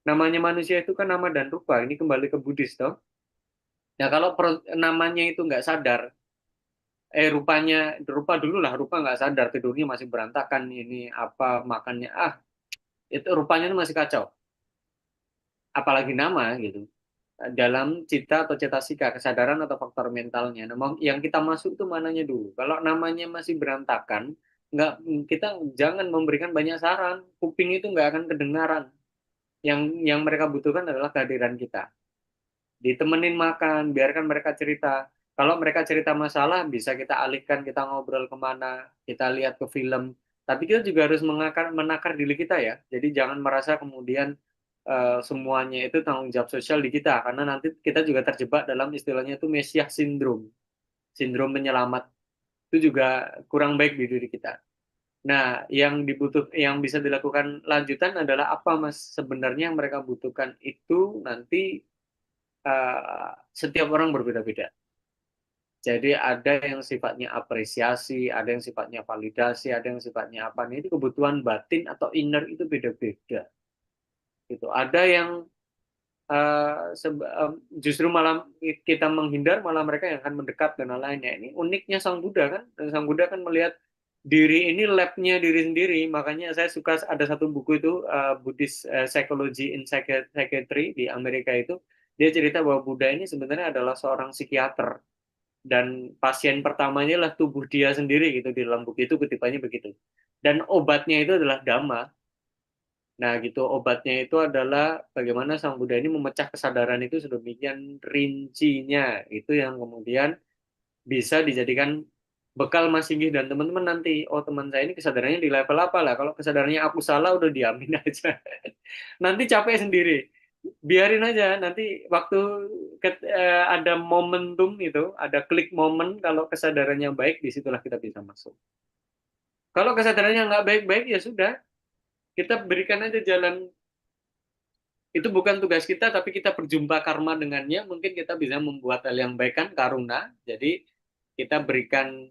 [SPEAKER 2] Namanya manusia itu kan nama dan rupa. Ini kembali ke Buddhis, toh. Nah, kalau namanya itu nggak sadar, rupa dulu lah, rupa nggak sadar, tidurnya masih berantakan, ini apa, makannya, itu rupanya itu masih kacau. Apalagi nama, gitu. Dalam cita atau cetasika, kesadaran atau faktor mentalnya. Nah, yang kita masuk itu mananya dulu. Kalau namanya masih berantakan, nggak kita jangan memberikan banyak saran. Kuping itu nggak akan kedengaran. Yang mereka butuhkan adalah kehadiran kita. Ditemenin makan, biarkan mereka cerita. Kalau mereka cerita masalah, bisa kita alihkan, kita ngobrol kemana, kita lihat ke film. Tapi kita juga harus menakar diri kita ya. Jadi jangan merasa kemudian semuanya itu tanggung jawab sosial di kita, karena nanti kita juga terjebak dalam istilahnya itu Mesiah Syndrome, sindrom penyelamat. Itu juga kurang baik di diri kita. Nah, yang bisa dilakukan lanjutan adalah apa, Mas? Sebenarnya yang mereka butuhkan itu nanti setiap orang berbeda-beda. Jadi ada yang sifatnya apresiasi, ada yang sifatnya validasi, ada yang sifatnya apa. Ini kebutuhan batin atau inner itu beda-beda. Gitu. Ada yang justru malah kita menghindar, malah mereka yang akan mendekat dan lain-lainnya. Ini uniknya Sang Buddha kan, dan Sang Buddha kan melihat diri ini labnya diri sendiri. Makanya saya suka ada satu buku itu, Buddhist Psychology in Psychiatry di Amerika itu, dia cerita bahwa Buddha ini sebenarnya adalah seorang psikiater, dan pasien pertamanya lah tubuh dia sendiri gitu, di dalam buku itu kutipannya begitu. Dan obatnya itu adalah Dhamma. Nah, gitu, obatnya itu adalah bagaimana Sang Buddha ini memecah kesadaran itu sedemikian rincinya. Itu yang kemudian bisa dijadikan bekal Mas Singgih dan teman-teman nanti. Oh, teman saya ini kesadarannya di level apa lah? Kalau kesadarannya aku salah, udah diamin aja. Nanti capek sendiri. Biarin aja, nanti waktu ada momentum itu, ada klik momen, kalau kesadarannya baik, disitulah kita bisa masuk. Kalau kesadarannya nggak baik-baik, ya sudah, kita berikan aja jalan. Itu bukan tugas kita, tapi kita berjumpa karma dengannya. Mungkin kita bisa membuat hal yang baik kan, karuna. Jadi kita berikan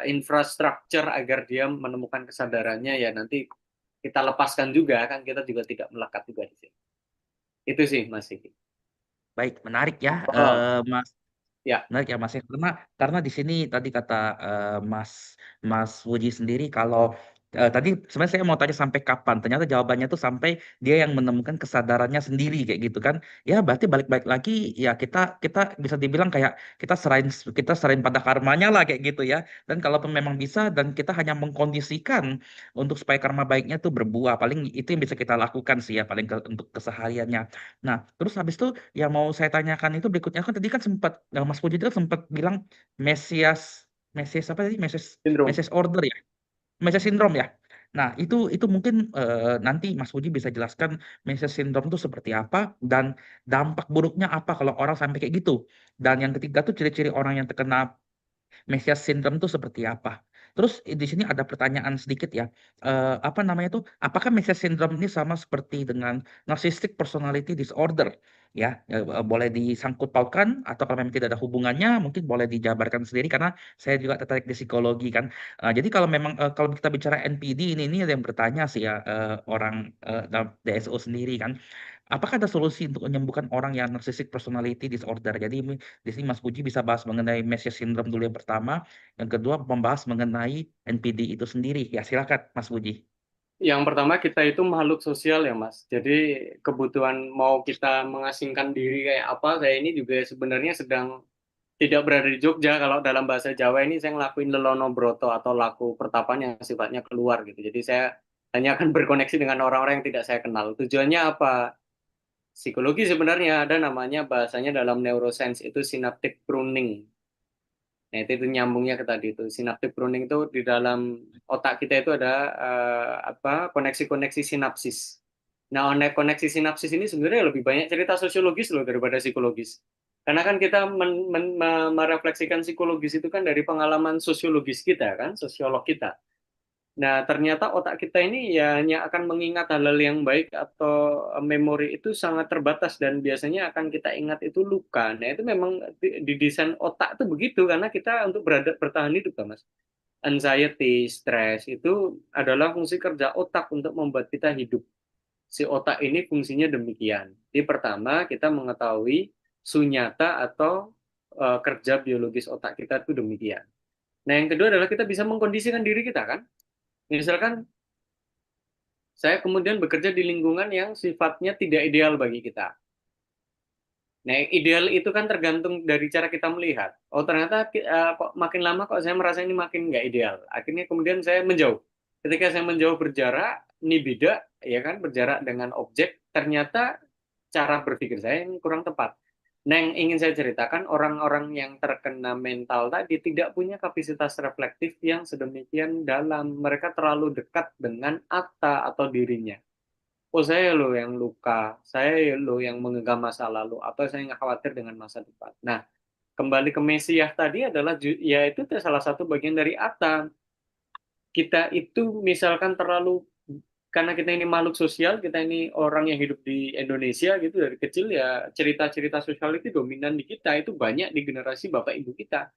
[SPEAKER 2] infrastruktur agar dia menemukan kesadarannya. Ya nanti kita lepaskan juga kan, kita juga tidak melekat juga di sini. Itu sih Mas Siki.
[SPEAKER 1] Baik, menarik ya,
[SPEAKER 2] Oh,
[SPEAKER 1] Mas.
[SPEAKER 2] ya.
[SPEAKER 1] Menarik ya Mas ya, karena di sini tadi kata Mas Mas Wuji sendiri kalau tadi sebenarnya saya mau tanya sampai kapan, ternyata jawabannya tuh sampai dia yang menemukan kesadarannya sendiri kayak gitu kan. Ya berarti balik-balik lagi ya kita kita bisa dibilang kayak kita serahin pada karmanya lah kayak gitu ya. Dan kalaupun memang bisa dan kita hanya mengkondisikan untuk supaya karma baiknya tuh berbuah, paling itu yang bisa kita lakukan sih ya paling untuk kesehariannya. Nah, terus habis itu yang mau saya tanyakan itu berikutnya kan tadi kan sempat Mas Puji itu sempat bilang Mesias Mesias apa tadi Mesias
[SPEAKER 2] Sindrom.
[SPEAKER 1] Mesias order ya, Mesias syndrome ya. Nah, itu mungkin nanti Mas Puji bisa jelaskan Mesias syndrome itu seperti apa dan dampak buruknya apa kalau orang sampai kayak gitu. Dan yang ketiga tuh ciri-ciri orang yang terkena Mesias syndrome itu seperti apa? Terus di sini ada pertanyaan sedikit ya. Apa namanya tuh? Apakah Mesias syndrome ini sama seperti dengan narcissistic personality disorder? Ya, boleh disangkut pautkan atau kalau memang tidak ada hubungannya, mungkin boleh dijabarkan sendiri karena saya juga tertarik di psikologi kan. Jadi kalau memang kalau kita bicara NPD ini ada yang bertanya sih ya orang dalam DSO sendiri kan. Apakah ada solusi untuk menyembuhkan orang yang narcissistic personality disorder? Jadi di sini Mas Puji bisa bahas mengenai Mesias syndrome dulu yang pertama, yang kedua membahas mengenai NPD itu sendiri. Ya silakan Mas Puji.
[SPEAKER 2] Yang pertama, kita itu makhluk sosial ya Mas. Jadi kebutuhan mau kita mengasingkan diri kayak apa, saya ini juga sebenarnya sedang tidak berada di Jogja. Kalau dalam bahasa Jawa ini saya ngelakuin lelono broto atau laku pertapaan yang sifatnya keluar gitu. Jadi saya hanya akan berkoneksi dengan orang-orang yang tidak saya kenal. Tujuannya apa? Psikologi sebenarnya ada namanya, bahasanya dalam neuroscience itu synaptic pruning. Nah, itu nyambungnya ke tadi itu. Synaptic pruning itu di dalam otak kita itu ada koneksi-koneksi sinapsis. Nah, koneksi sinapsis ini sebenarnya lebih banyak cerita sosiologis loh daripada psikologis. Karena kan kita merefleksikan psikologis itu kan dari pengalaman sosiologis kita kan, sosiolog kita. Nah, ternyata otak kita ini ya hanya akan mengingat hal-hal yang baik, atau memori itu sangat terbatas, dan biasanya akan kita ingat itu luka. Nah, itu memang di desain otak itu begitu, karena kita untuk bertahan hidup, kan, Mas. Anxiety, stres itu adalah fungsi kerja otak untuk membuat kita hidup. Si otak ini fungsinya demikian. Di pertama, kita mengetahui sunyata atau kerja biologis otak kita itu demikian. Nah, yang kedua adalah kita bisa mengkondisikan diri kita, kan. Misalkan saya kemudian bekerja di lingkungan yang sifatnya tidak ideal bagi kita. Nah, ideal itu kan tergantung dari cara kita melihat. Oh, ternyata kok makin lama kok saya merasa ini makin nggak ideal. Akhirnya kemudian saya menjauh. Ketika saya menjauh berjarak, nibida, ya kan, berjarak dengan objek, ternyata cara berpikir saya yang kurang tepat. Nah, yang ingin saya ceritakan, orang-orang yang terkena mental tadi tidak punya kapasitas reflektif yang sedemikian dalam. Mereka terlalu dekat dengan atta atau dirinya. Oh, saya loh yang luka, saya loh yang mengenggam masa lalu, atau saya nggak khawatir dengan masa depan. Nah, kembali ke Mesiah tadi adalah, ya itu salah satu bagian dari atta. Kita itu misalkan terlalu, karena kita ini makhluk sosial, kita ini orang yang hidup di Indonesia gitu dari kecil, ya cerita-cerita sosial itu dominan di kita, itu banyak di generasi bapak ibu kita.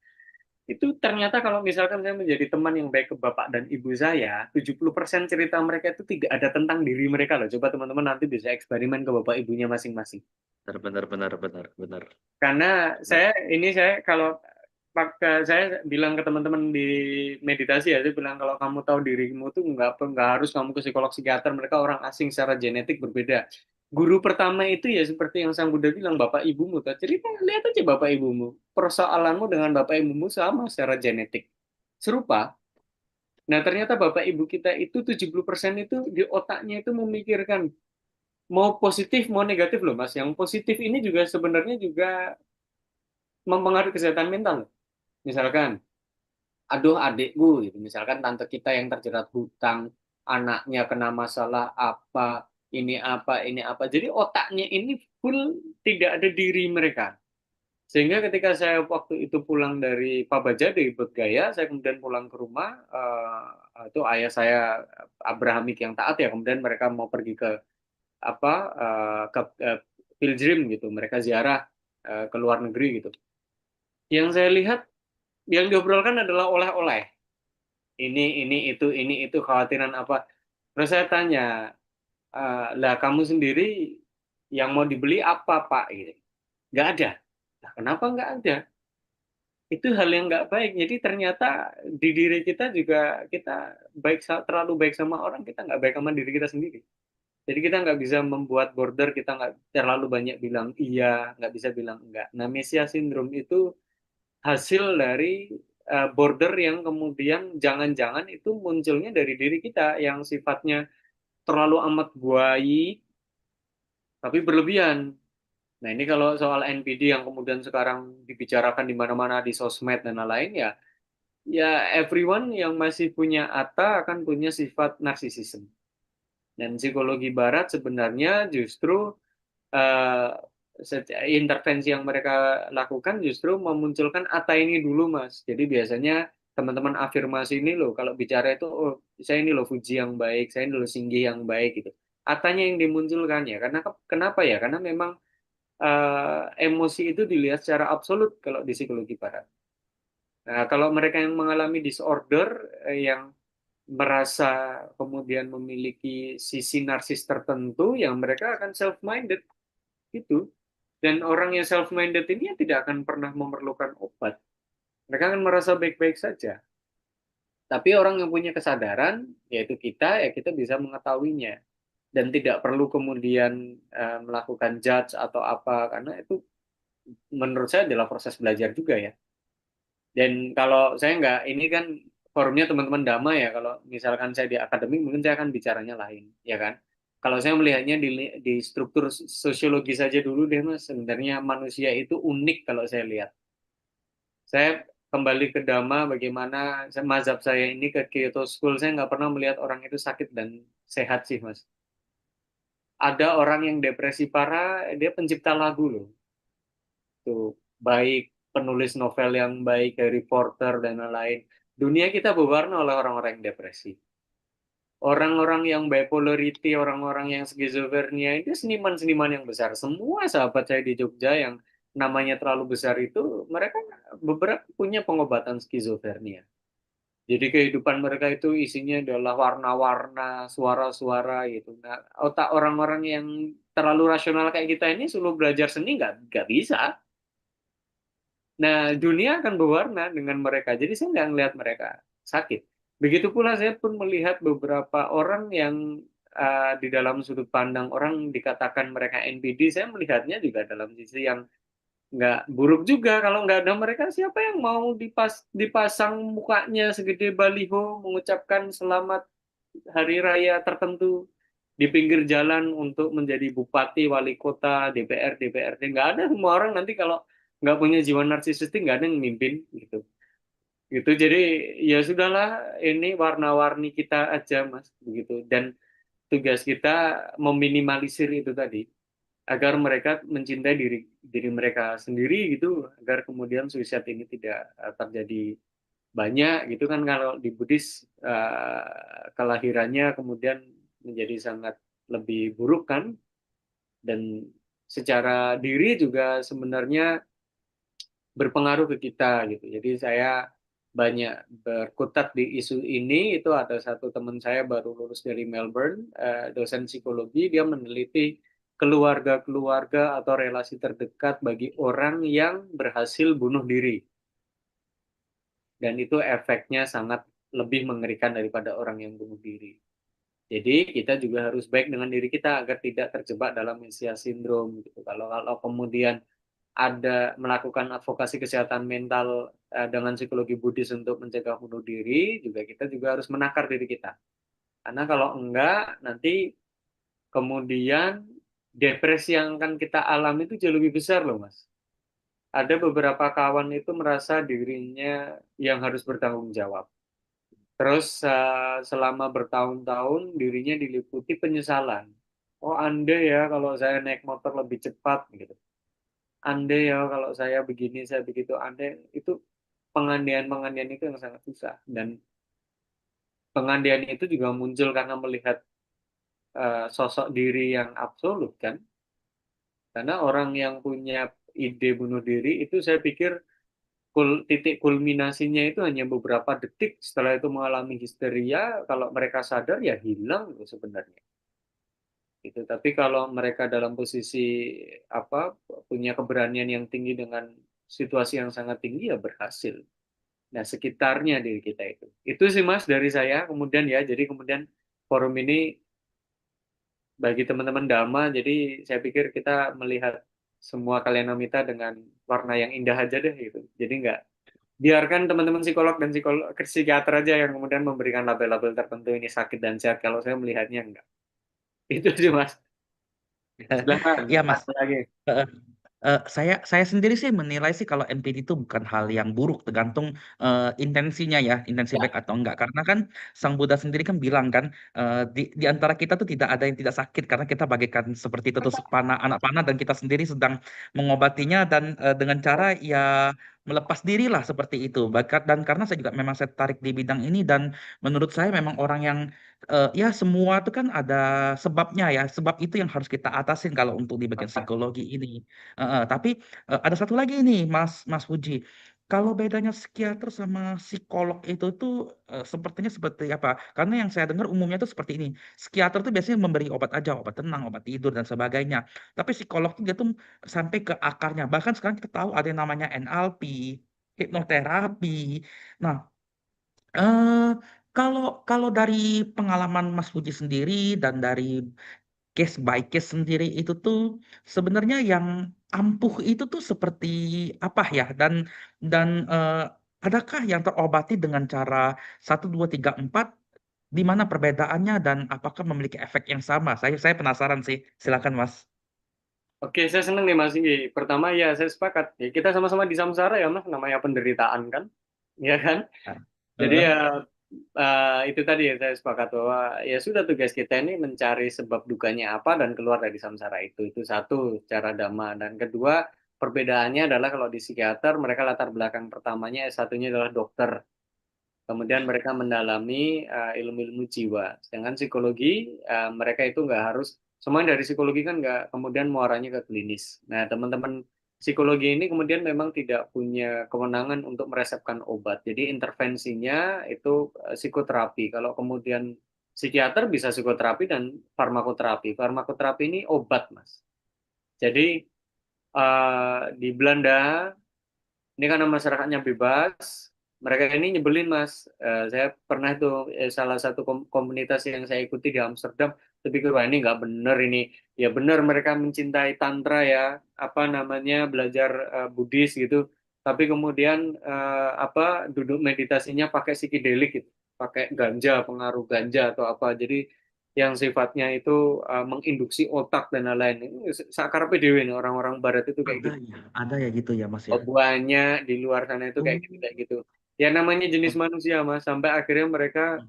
[SPEAKER 2] Itu ternyata kalau misalkan saya menjadi teman yang baik ke bapak dan ibu saya, 70% cerita mereka itu tidak ada tentang diri mereka loh. Coba teman-teman nanti bisa eksperimen ke bapak ibunya masing-masing.
[SPEAKER 1] Benar, benar, benar, benar,
[SPEAKER 2] Karena
[SPEAKER 1] benar.
[SPEAKER 2] saya kalau saya bilang ke teman-teman di meditasi ya, saya bilang kalau kamu tahu dirimu tuh nggak harus kamu ke psikolog psikiater, mereka orang asing secara genetik berbeda. Guru pertama itu ya seperti yang Sang Buddha bilang, bapak ibumu. Cerita, lihat aja bapak ibumu. Persoalanmu dengan bapak ibumu sama secara genetik. Serupa. Nah ternyata bapak ibu kita itu 70% itu di otaknya itu memikirkan mau positif mau negatif loh Mas. Yang positif ini juga sebenarnya juga mempengaruhi kesehatan mental. Misalkan, aduh adikku, gitu. Misalkan tante kita yang terjerat hutang, anaknya kena masalah ini apa. Jadi otaknya ini full tidak ada diri mereka. Sehingga ketika saya waktu itu pulang dari Pabaja di Bodhgaya, saya kemudian pulang ke rumah, itu ayah saya Abrahamik yang taat ya, kemudian mereka mau pergi ke apa ke pilgrim gitu, mereka ziarah ke luar negeri gitu. Yang saya lihat yang diobrolkan adalah oleh-oleh. Ini, itu, khawatiran apa. Terus saya tanya, lah kamu sendiri yang mau dibeli apa, Pak? Gitu. Nggak ada. Lah, kenapa nggak ada? Itu hal yang nggak baik. Jadi ternyata di diri kita juga kita terlalu baik sama orang, kita nggak baik sama diri kita sendiri. Jadi kita nggak bisa membuat border, kita nggak terlalu banyak bilang iya, nggak bisa bilang enggak. Nah, Mesias syndrome itu hasil dari border yang kemudian jangan-jangan itu munculnya dari diri kita yang sifatnya terlalu amat baik tapi berlebihan. Nah, ini kalau soal NPD yang kemudian sekarang dibicarakan di mana-mana di sosmed dan lain-lain ya, ya everyone yang masih punya ATA akan punya sifat narsisisme. Dan psikologi barat sebenarnya justru eh, intervensi yang mereka lakukan justru memunculkan ATA ini dulu, Mas. Jadi biasanya teman-teman afirmasi ini loh, kalau bicara itu, oh, saya ini loh Fuji yang baik, saya ini loh Singgi yang baik gitu. ATA-nya yang dimunculkan ya, karena kenapa ya? Karena memang emosi itu dilihat secara absolut kalau di psikologi barat. Nah, kalau mereka yang mengalami disorder, yang merasa kemudian memiliki sisi narsis tertentu, yang mereka akan self-minded gitu. Dan orang yang self-minded ini ya tidak akan pernah memerlukan obat. Mereka akan merasa baik-baik saja. Tapi orang yang punya kesadaran, yaitu kita, ya kita bisa mengetahuinya. Dan tidak perlu kemudian melakukan judge atau apa, karena itu menurut saya adalah proses belajar juga ya. Dan kalau saya nggak, ini kan forumnya teman-teman Dhamma ya, kalau misalkan saya di akademik, mungkin saya akan bicaranya lain, ya kan? Kalau saya melihatnya di struktur sosiologi saja dulu deh Mas, sebenarnya manusia itu unik kalau saya lihat. Saya kembali ke Dhamma, bagaimana mazhab saya ini ke Kyoto School, saya nggak pernah melihat orang itu sakit dan sehat sih Mas. Ada orang yang depresi parah, dia pencipta lagu loh. Tuh, baik penulis novel yang baik, Harry Potter dan lain-lain. Dunia kita berwarna oleh orang-orang yang depresi. Orang-orang yang bipolarity, orang-orang yang skizofrenia itu seniman-seniman yang besar. Semua sahabat saya di Jogja yang namanya terlalu besar itu, mereka beberapa punya pengobatan skizofrenia. Jadi kehidupan mereka itu isinya adalah warna-warna, suara-suara gitu. Nah, otak orang-orang yang terlalu rasional kayak kita ini suruh belajar seni nggak bisa. Nah, dunia akan berwarna dengan mereka. Jadi saya nggak melihat mereka sakit. Begitu pula saya pun melihat beberapa orang yang di dalam sudut pandang orang dikatakan mereka NPD, saya melihatnya juga dalam sisi yang nggak buruk juga. Kalau nggak ada mereka, siapa yang mau dipasang mukanya segede baliho mengucapkan selamat hari raya tertentu di pinggir jalan untuk menjadi bupati, wali kota, DPR, DPRD. Nggak ada, semua orang nanti kalau nggak punya jiwa narsisistik nggak ada yang mimpin gitu. Gitu. Jadi ya sudahlah, ini warna-warni kita aja Mas begitu. Dan tugas kita meminimalisir itu tadi agar mereka mencintai diri diri mereka sendiri gitu, agar kemudian suicide ini tidak terjadi banyak gitu kan. Kalau di Buddhis kelahirannya kemudian menjadi sangat lebih buruk kan, dan secara diri juga sebenarnya berpengaruh ke kita gitu. Jadi saya banyak berkutat di isu ini. Itu ada satu teman saya baru lulus dari Melbourne, dosen psikologi, dia meneliti keluarga-keluarga atau relasi terdekat bagi orang yang berhasil bunuh diri. Dan itu efeknya sangat lebih mengerikan daripada orang yang bunuh diri. Jadi kita juga harus baik dengan diri kita agar tidak terjebak dalam Mesias syndrome gitu. Kalau kemudian ada melakukan advokasi kesehatan mental dengan psikologi Buddhis untuk mencegah bunuh diri, juga kita juga harus menakar diri kita. Karena kalau enggak, nanti kemudian depresi yang akan kita alami itu jauh lebih besar loh, Mas. Ada beberapa kawan itu merasa dirinya yang harus bertanggung jawab. Terus selama bertahun-tahun dirinya diliputi penyesalan. Oh, andai ya kalau saya naik motor lebih cepat gitu. Andai ya kalau saya begini, saya begitu. Andai itu pengandaian-pengandaian itu yang sangat susah. Dan pengandaian itu juga muncul karena melihat sosok diri yang absolut kan. Karena orang yang punya ide bunuh diri itu saya pikir titik kulminasinya itu hanya beberapa detik setelah itu mengalami histeria. Kalau mereka sadar ya hilang loh sebenarnya. Gitu. Tapi kalau mereka dalam posisi apa punya keberanian yang tinggi dengan situasi yang sangat tinggi ya berhasil. Nah, sekitarnya diri kita itu. Itu sih Mas dari saya. Kemudian ya, jadi kemudian forum ini bagi teman-teman Dhamma, jadi saya pikir kita melihat semua Kalyanamita dengan warna yang indah aja deh gitu. Jadi nggak biarkan teman-teman psikolog dan psikiater aja yang kemudian memberikan label-label tertentu ini sakit dan sehat. Kalau saya melihatnya enggak. Itu sih Mas. Silahkan,
[SPEAKER 1] Ya Mas,
[SPEAKER 2] apa lagi?
[SPEAKER 1] saya sendiri sih menilai sih kalau NPT itu bukan hal yang buruk, tergantung intensinya ya, intensi
[SPEAKER 2] Ya,
[SPEAKER 1] baik atau enggak. Karena kan Sang Buddha sendiri kan bilang kan, di antara kita tuh tidak ada yang tidak sakit karena kita bagaikan seperti tusuk panah, anak panah, dan kita sendiri sedang mengobatinya, dan dengan cara ya melepas diri lah seperti itu. Dan karena saya juga memang saya tertarik di bidang ini, dan menurut saya memang orang yang ya semua itu kan ada sebabnya ya. Sebab itu yang harus kita atasin kalau untuk di bagian psikologi ini. Tapi ada satu lagi nih, Mas Fuji. Kalau bedanya psikiater sama psikolog itu tuh sepertinya seperti apa? Karena yang saya dengar umumnya tuh seperti ini. Psikiater tuh biasanya memberi obat aja, obat tenang, obat tidur dan sebagainya. Tapi psikolog tuh dia tuh sampai ke akarnya. Bahkan sekarang kita tahu ada yang namanya NLP, hipnoterapi. Nah, eh kalau kalau dari pengalaman Mas Fuji sendiri dan dari case by case sendiri itu tuh sebenarnya yang ampuh itu tuh seperti apa ya, dan adakah yang terobati dengan cara satu dua tiga empat, di mana perbedaannya dan apakah memiliki efek yang sama? Saya penasaran sih. Silakan Mas.
[SPEAKER 2] oke, saya senang nih Mas Inggi. Pertama ya saya sepakat. Ya, kita sama-sama di samsara ya Mas, namanya penderitaan kan, ya kan?
[SPEAKER 1] Ah,
[SPEAKER 2] Jadi
[SPEAKER 1] eh,
[SPEAKER 2] ya itu tadi ya saya sepakat bahwa ya sudah tugas kita ini mencari sebab dukanya apa dan keluar dari samsara itu. Itu satu cara dhamma. Dan kedua perbedaannya adalah kalau di psikiater mereka latar belakang pertamanya S1-nya adalah dokter. Kemudian mereka mendalami ilmu-ilmu jiwa. Sedangkan psikologi, mereka itu nggak harus, semuanya dari psikologi kan nggak kemudian muaranya ke klinis. Nah, teman-teman psikologi ini kemudian memang tidak punya kewenangan untuk meresepkan obat. Jadi intervensinya itu psikoterapi. Kalau kemudian psikiater bisa psikoterapi dan farmakoterapi. Farmakoterapi ini obat, Mas. Jadi di Belanda ini karena masyarakatnya bebas, mereka ini nyebelin mas. Saya pernah itu salah satu komunitas yang saya ikuti di Amsterdam, tapi pikir wah ini nggak bener ini. Ya bener mereka mencintai tantra ya, apa namanya belajar Buddhis gitu. Tapi kemudian apa duduk meditasinya pakai psikedelik gitu, pakai ganja, pengaruh ganja atau apa. Jadi yang sifatnya itu menginduksi otak dan lain-lain. Ini sakar PDW nih orang-orang Barat itu kayak gitu.
[SPEAKER 1] ada ya gitu ya Mas ya.
[SPEAKER 2] Oh, banyak di luar sana itu
[SPEAKER 1] Oh,
[SPEAKER 2] kayak gitu. Ya namanya jenis
[SPEAKER 1] oh,
[SPEAKER 2] manusia mas, sampai akhirnya mereka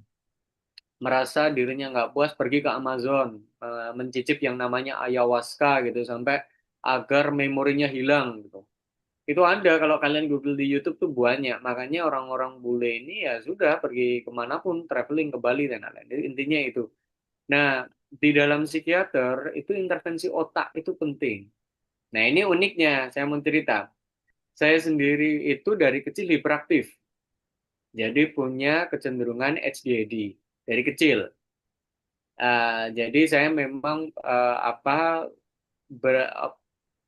[SPEAKER 2] merasa dirinya nggak puas pergi ke Amazon, mencicip yang namanya ayahuasca gitu sampai agar memorinya hilang gitu. Itu ada kalau kalian Google di YouTube tuh banyak. Makanya orang-orang bule ini ya sudah pergi kemanapun, traveling ke Bali dan lain-lain. Jadi intinya itu. Nah, di dalam psikiater itu intervensi otak itu penting. Nah, ini uniknya, saya mau cerita. Saya sendiri itu dari kecil hiperaktif. Jadi punya kecenderungan HDAD dari kecil. Jadi saya memang ber-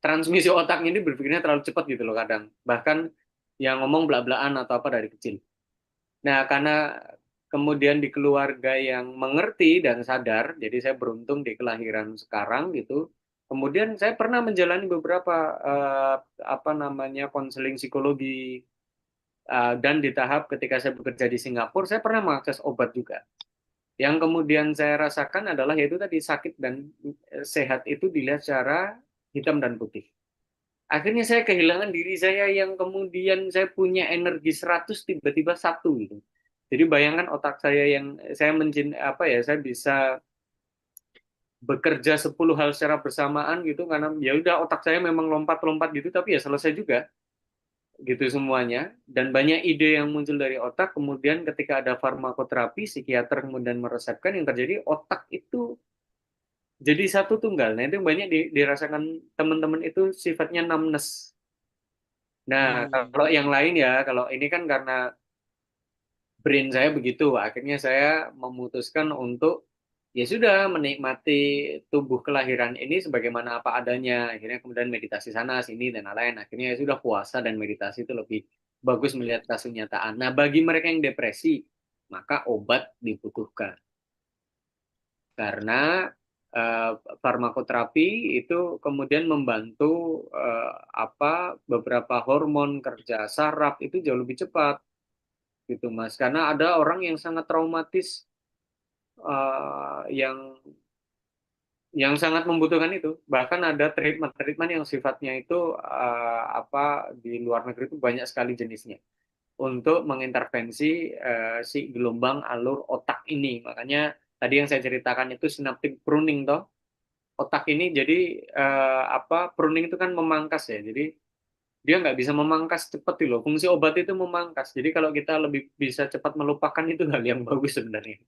[SPEAKER 2] transmisi otak ini berpikirnya terlalu cepat gitu loh kadang. Bahkan yang ngomong belak-belakan atau apa dari kecil. Nah, karena kemudian di keluarga yang mengerti dan sadar, jadi saya beruntung di kelahiran sekarang gitu. Kemudian saya pernah menjalani beberapa konseling psikologi, dan di tahap ketika saya bekerja di Singapura, saya pernah mengakses obat juga. Yang kemudian saya rasakan adalah yaitu tadi sakit dan sehat itu dilihat secara hitam dan putih. Akhirnya saya kehilangan diri saya yang kemudian saya punya energi 100 tiba-tiba satu gitu. Jadi bayangkan otak saya yang saya bisa bekerja 10 hal secara bersamaan gitu karena ya udah otak saya memang lompat-lompat gitu tapi ya selesai juga gitu semuanya dan banyak ide yang muncul dari otak kemudian ketika ada farmakoterapi psikiater kemudian meresepkan yang terjadi otak itu jadi satu tunggal. Nah itu yang banyak dirasakan teman-teman itu sifatnya numbness. Nah,
[SPEAKER 1] Hmm.
[SPEAKER 2] kalau yang lain ya, kalau ini kan karena brain saya begitu, akhirnya saya memutuskan untuk ya sudah menikmati tubuh kelahiran ini sebagaimana apa adanya. Akhirnya kemudian meditasi sana sini dan lain-lain. Akhirnya ya sudah puasa dan meditasi itu lebih bagus melihat kesenyataan. Nah, bagi mereka yang depresi, maka obat dibutuhkan karena eh, farmakoterapi itu kemudian membantu beberapa hormon kerja saraf itu jauh lebih cepat gitu Mas karena ada orang yang sangat traumatis yang sangat membutuhkan itu bahkan ada treatment yang sifatnya itu di luar negeri itu banyak sekali jenisnya untuk mengintervensi si gelombang alur otak ini makanya tadi yang saya ceritakan itu synaptic pruning toh otak ini jadi pruning itu kan memangkas ya jadi dia nggak bisa memangkas cepat loh fungsi obat itu memangkas jadi kalau kita lebih bisa cepat melupakan itu hal yang bagus sebenarnya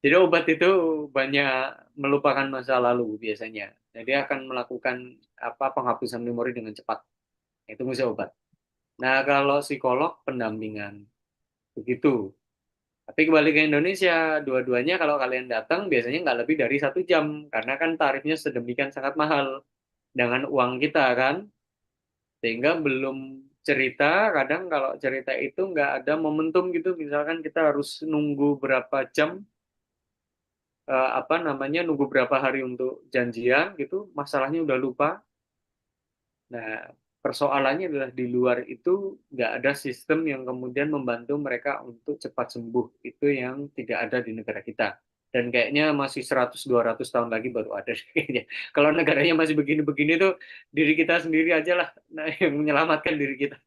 [SPEAKER 2] jadi obat itu banyak melupakan masa lalu biasanya jadi akan melakukan penghapusan memori dengan cepat itu fungsi obat nah kalau psikolog pendampingan begitu tapi kembali ke Indonesia, dua-duanya kalau kalian datang biasanya nggak lebih dari 1 jam, karena kan tarifnya sedemikian sangat mahal dengan uang kita kan, sehingga belum cerita, kadang kalau cerita itu nggak ada momentum gitu, misalkan kita harus nunggu berapa jam, nunggu berapa hari untuk janjian gitu, masalahnya udah lupa. Nah, persoalannya adalah di luar itu nggak ada sistem yang kemudian membantu mereka untuk cepat sembuh. Itu yang tidak ada di negara kita. Dan kayaknya masih 100-200 tahun lagi baru ada kayaknya. Kalau negaranya masih begini-begini tuh diri kita sendiri aja lah nah, yang menyelamatkan diri kita.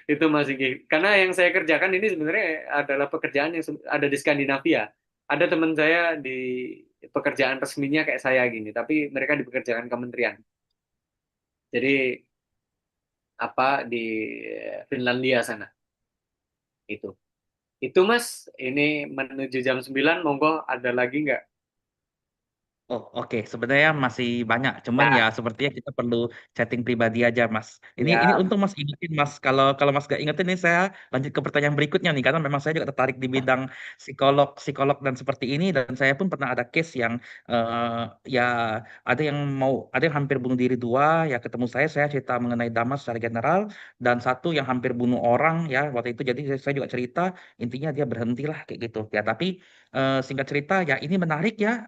[SPEAKER 2] Itu masih karena yang saya kerjakan ini sebenarnya adalah pekerjaan yang ada di Skandinavia. Ada teman saya di pekerjaan resminya kayak saya gini, tapi mereka dipekerjakan kementerian. Jadi di Finlandia sana itu. Itu Mas, ini menuju jam 9, monggo ada lagi nggak?
[SPEAKER 1] Oh, oke. Sebenarnya masih banyak, cuman ya
[SPEAKER 2] Ya,
[SPEAKER 1] sepertinya kita perlu chatting pribadi aja, Mas. Ini
[SPEAKER 2] ya,
[SPEAKER 1] untung Mas ingetin, Mas. Kalau Mas gak ingetin nih, saya lanjut ke pertanyaan berikutnya nih, karena memang saya juga tertarik di bidang psikolog dan seperti ini, dan saya pun pernah ada case yang ya ada yang hampir bunuh diri dua, ya ketemu saya cerita mengenai Dhamma secara general, dan satu yang hampir bunuh orang, ya waktu itu. Jadi saya juga cerita, intinya dia berhentilah kayak gitu, ya. Tapi singkat cerita, ya ini menarik ya.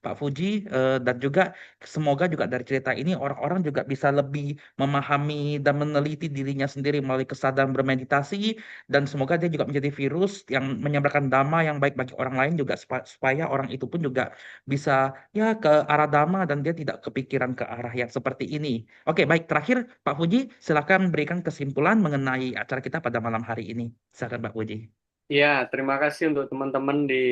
[SPEAKER 1] Pak Fuji, dan juga semoga juga dari cerita ini orang-orang juga bisa lebih memahami dan meneliti dirinya sendiri melalui kesadaran bermeditasi, dan semoga dia juga menjadi virus yang menyebarkan dhamma yang baik bagi orang lain juga, supaya orang itu pun juga bisa ya ke arah dhamma dan dia tidak kepikiran ke arah yang seperti ini. Oke, baik, terakhir Pak Fuji silakan berikan kesimpulan mengenai acara kita pada malam hari ini. Silakan Pak Fuji.
[SPEAKER 2] ya, terima kasih untuk teman-teman di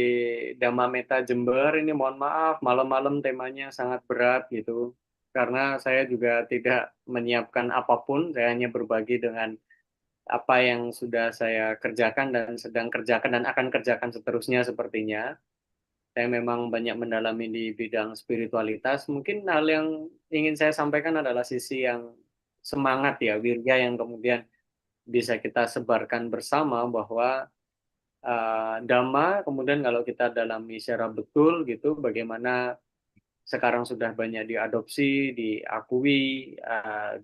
[SPEAKER 2] Dhamma Meta Jember. Ini mohon maaf, malam-malam temanya sangat berat gitu. Karena saya juga tidak menyiapkan apapun, saya hanya berbagi dengan apa yang sudah saya kerjakan dan sedang kerjakan dan akan kerjakan seterusnya sepertinya. Saya memang banyak mendalami di bidang spiritualitas. Mungkin hal yang ingin saya sampaikan adalah sisi yang semangat ya, wirya yang kemudian bisa kita sebarkan bersama bahwa Dhamma, kemudian kalau kita dalami secara betul gitu, bagaimana sekarang sudah banyak diadopsi, diakui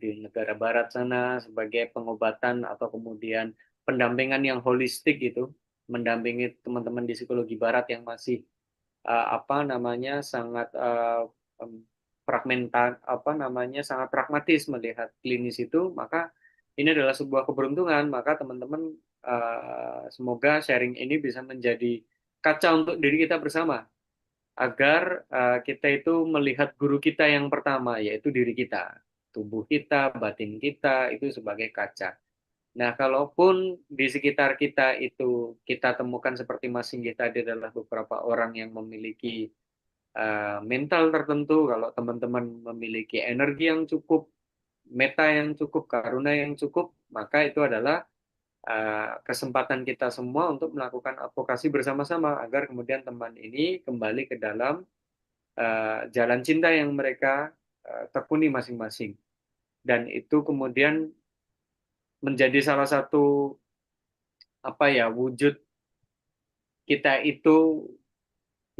[SPEAKER 2] di negara barat sana sebagai pengobatan atau kemudian pendampingan yang holistik gitu, mendampingi teman-teman di psikologi barat yang masih apa namanya sangat apa namanya sangat pragmatis melihat klinis itu, maka ini adalah sebuah keberuntungan. Maka teman-teman semoga sharing ini bisa menjadi kaca untuk diri kita bersama agar kita itu melihat guru kita yang pertama, yaitu diri kita, tubuh kita, batin kita itu sebagai kaca. Nah, kalaupun di sekitar kita itu kita temukan seperti Mas Singgih tadi adalah beberapa orang yang memiliki mental tertentu, kalau teman-teman memiliki energi yang cukup, meta yang cukup, karuna yang cukup, maka itu adalah kesempatan kita semua untuk melakukan advokasi bersama-sama agar kemudian teman ini kembali ke dalam jalan cinta yang mereka tekuni masing-masing. Dan itu kemudian menjadi salah satu apa ya wujud kita itu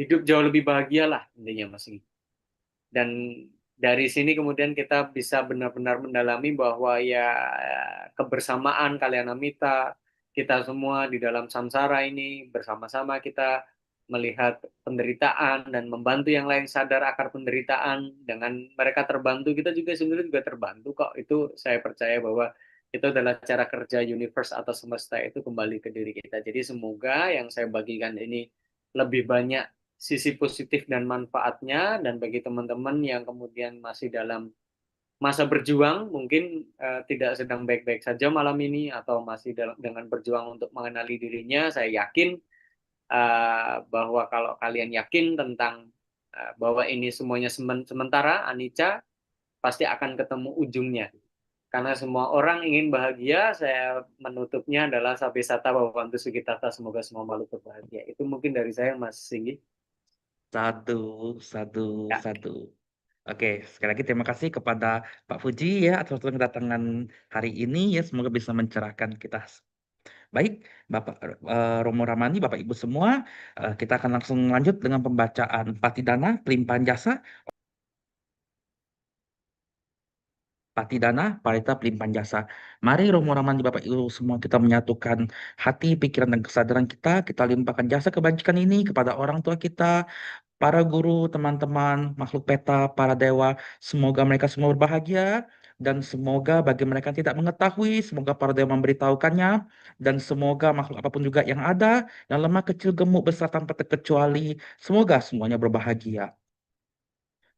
[SPEAKER 2] hidup jauh lebih bahagia lah intinya Mas. Dan dari sini kemudian kita bisa benar-benar mendalami bahwa ya kebersamaan kalian Amita, kita semua di dalam samsara ini bersama-sama kita melihat penderitaan dan membantu yang lain sadar akar penderitaan. Dengan mereka terbantu, kita juga sebenarnya juga terbantu kok. Itu saya percaya bahwa itu adalah cara kerja universe atau semesta itu kembali ke diri kita. Jadi semoga yang saya bagikan ini lebih banyak sisi positif dan manfaatnya, dan bagi teman-teman yang kemudian masih dalam masa berjuang mungkin tidak sedang baik-baik saja malam ini atau masih dengan berjuang untuk mengenali dirinya, saya yakin bahwa kalau kalian yakin tentang bahwa ini semuanya sementara, anicca, pasti akan ketemu ujungnya. Karena semua orang ingin bahagia, saya menutupnya adalah sabi sata bhavantu sukhitata, semoga semua makhluk berbahagia. Itu mungkin dari saya, Mas Singgi.
[SPEAKER 1] Satu, satu,
[SPEAKER 2] Ya.
[SPEAKER 1] satu. Oke, sekali lagi terima kasih kepada Pak Fuji ya atas waktu kedatangan hari ini ya. Semoga bisa mencerahkan kita. Baik, Bapak Romo Ramani, Bapak Ibu semua, kita akan langsung lanjut dengan pembacaan Patidana Pelimpahan Jasa. Patidana Parita Pelimpahan Jasa. Mari Romo Ramani, Bapak Ibu semua, kita menyatukan hati, pikiran, dan kesadaran kita. Kita limpahkan jasa kebajikan ini kepada orang tua kita, para guru, teman-teman, makhluk peta, para dewa. Semoga mereka semua berbahagia. Dan semoga bagi mereka yang tidak mengetahui, semoga para dewa memberitahukannya. Dan semoga makhluk apapun juga yang ada, yang lemah, kecil, gemuk, besar, tanpa terkecuali, semoga semuanya berbahagia.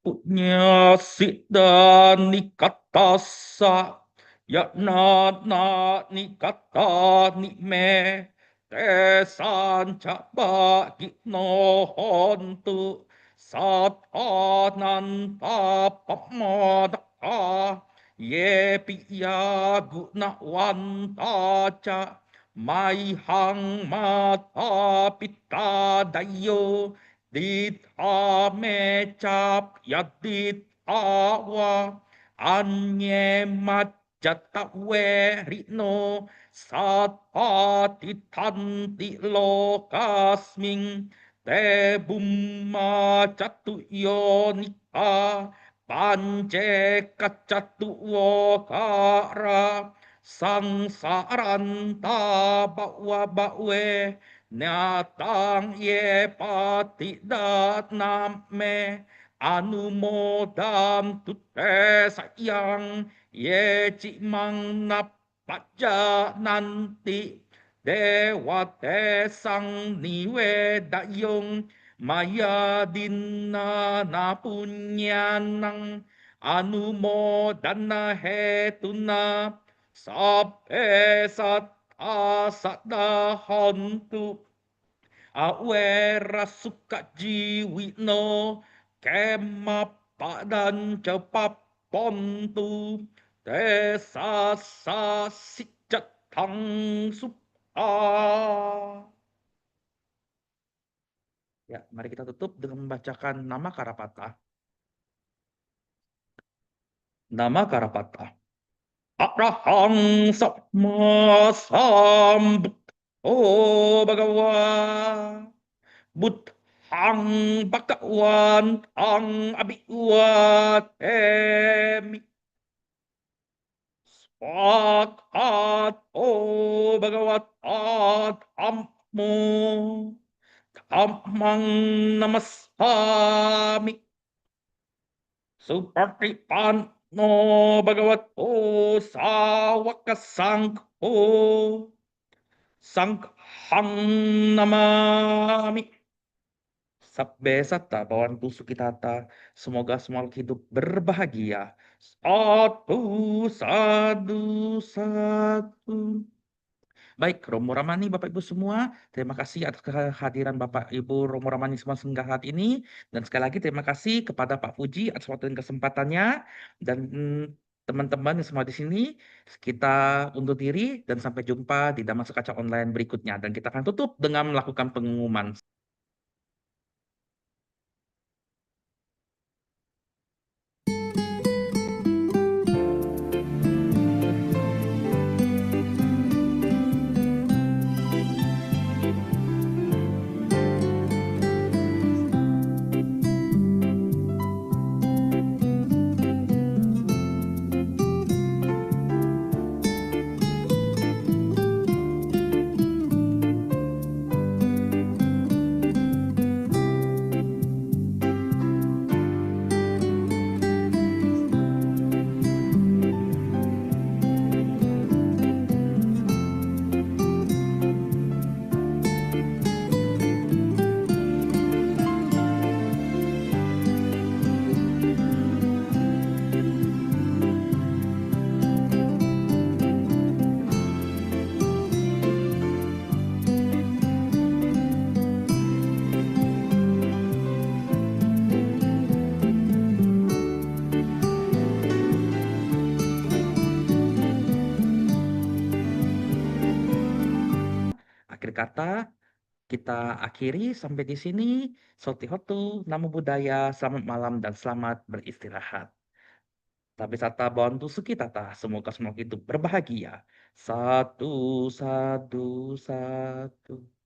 [SPEAKER 1] Punya Siddha Nikatasa Yatna na Nikata Nime Tesan Caba Gitno Hontu Satananta Pamadaka Ye Piya Guna Wantaca Mai Hang Mata Pita Dayo Dit ame cap yadit awa anye majata we rino sat patitanti lokasming te bumma catu yonika pance kacatu wokara sangsaranta bawa bawe Nyatang ye pati dat name anumodam tutte sayang ye cimang napaja nanti dewa te sang niwe dayong maya dinna napunyanang anumodana hetuna sape sat asada hontu awera suka jiwino kema padan cepat pontu desa sasicet tang supa. Ya, mari kita tutup dengan membacakan nama Karapata. Nama Karapata. Arahang Samma Sambuddho Bhagava Buddhang Bhagawantang Abhivatemi Swakato Bhagavatat Ammo Dhammang Namasami Supartipanno Bhagavato Sawaka Sangho Sanghang Namami Sabbe Satta Bhawan Sukitata. Semoga semua makhluk hidup berbahagia. Satu, satu, satu. Baik, Romo Ramani, Bapak Ibu semua, terima kasih atas kehadiran Bapak Ibu Romo Ramani semua saat ini. Dan sekali lagi terima kasih kepada Pak Puji atas waktu dan kesempatannya. Dan teman-teman yang semua di sini, kita undur diri dan sampai jumpa di Damai Sekaca Online berikutnya. Dan kita akan tutup dengan melakukan pengumuman. Akhir kata, kita akhiri sampai di sini. Sotihotu, Namo Buddhaya, selamat malam dan selamat beristirahat. Tapi sata bantu sukitata, semoga semua hidup berbahagia. Satu, satu, satu.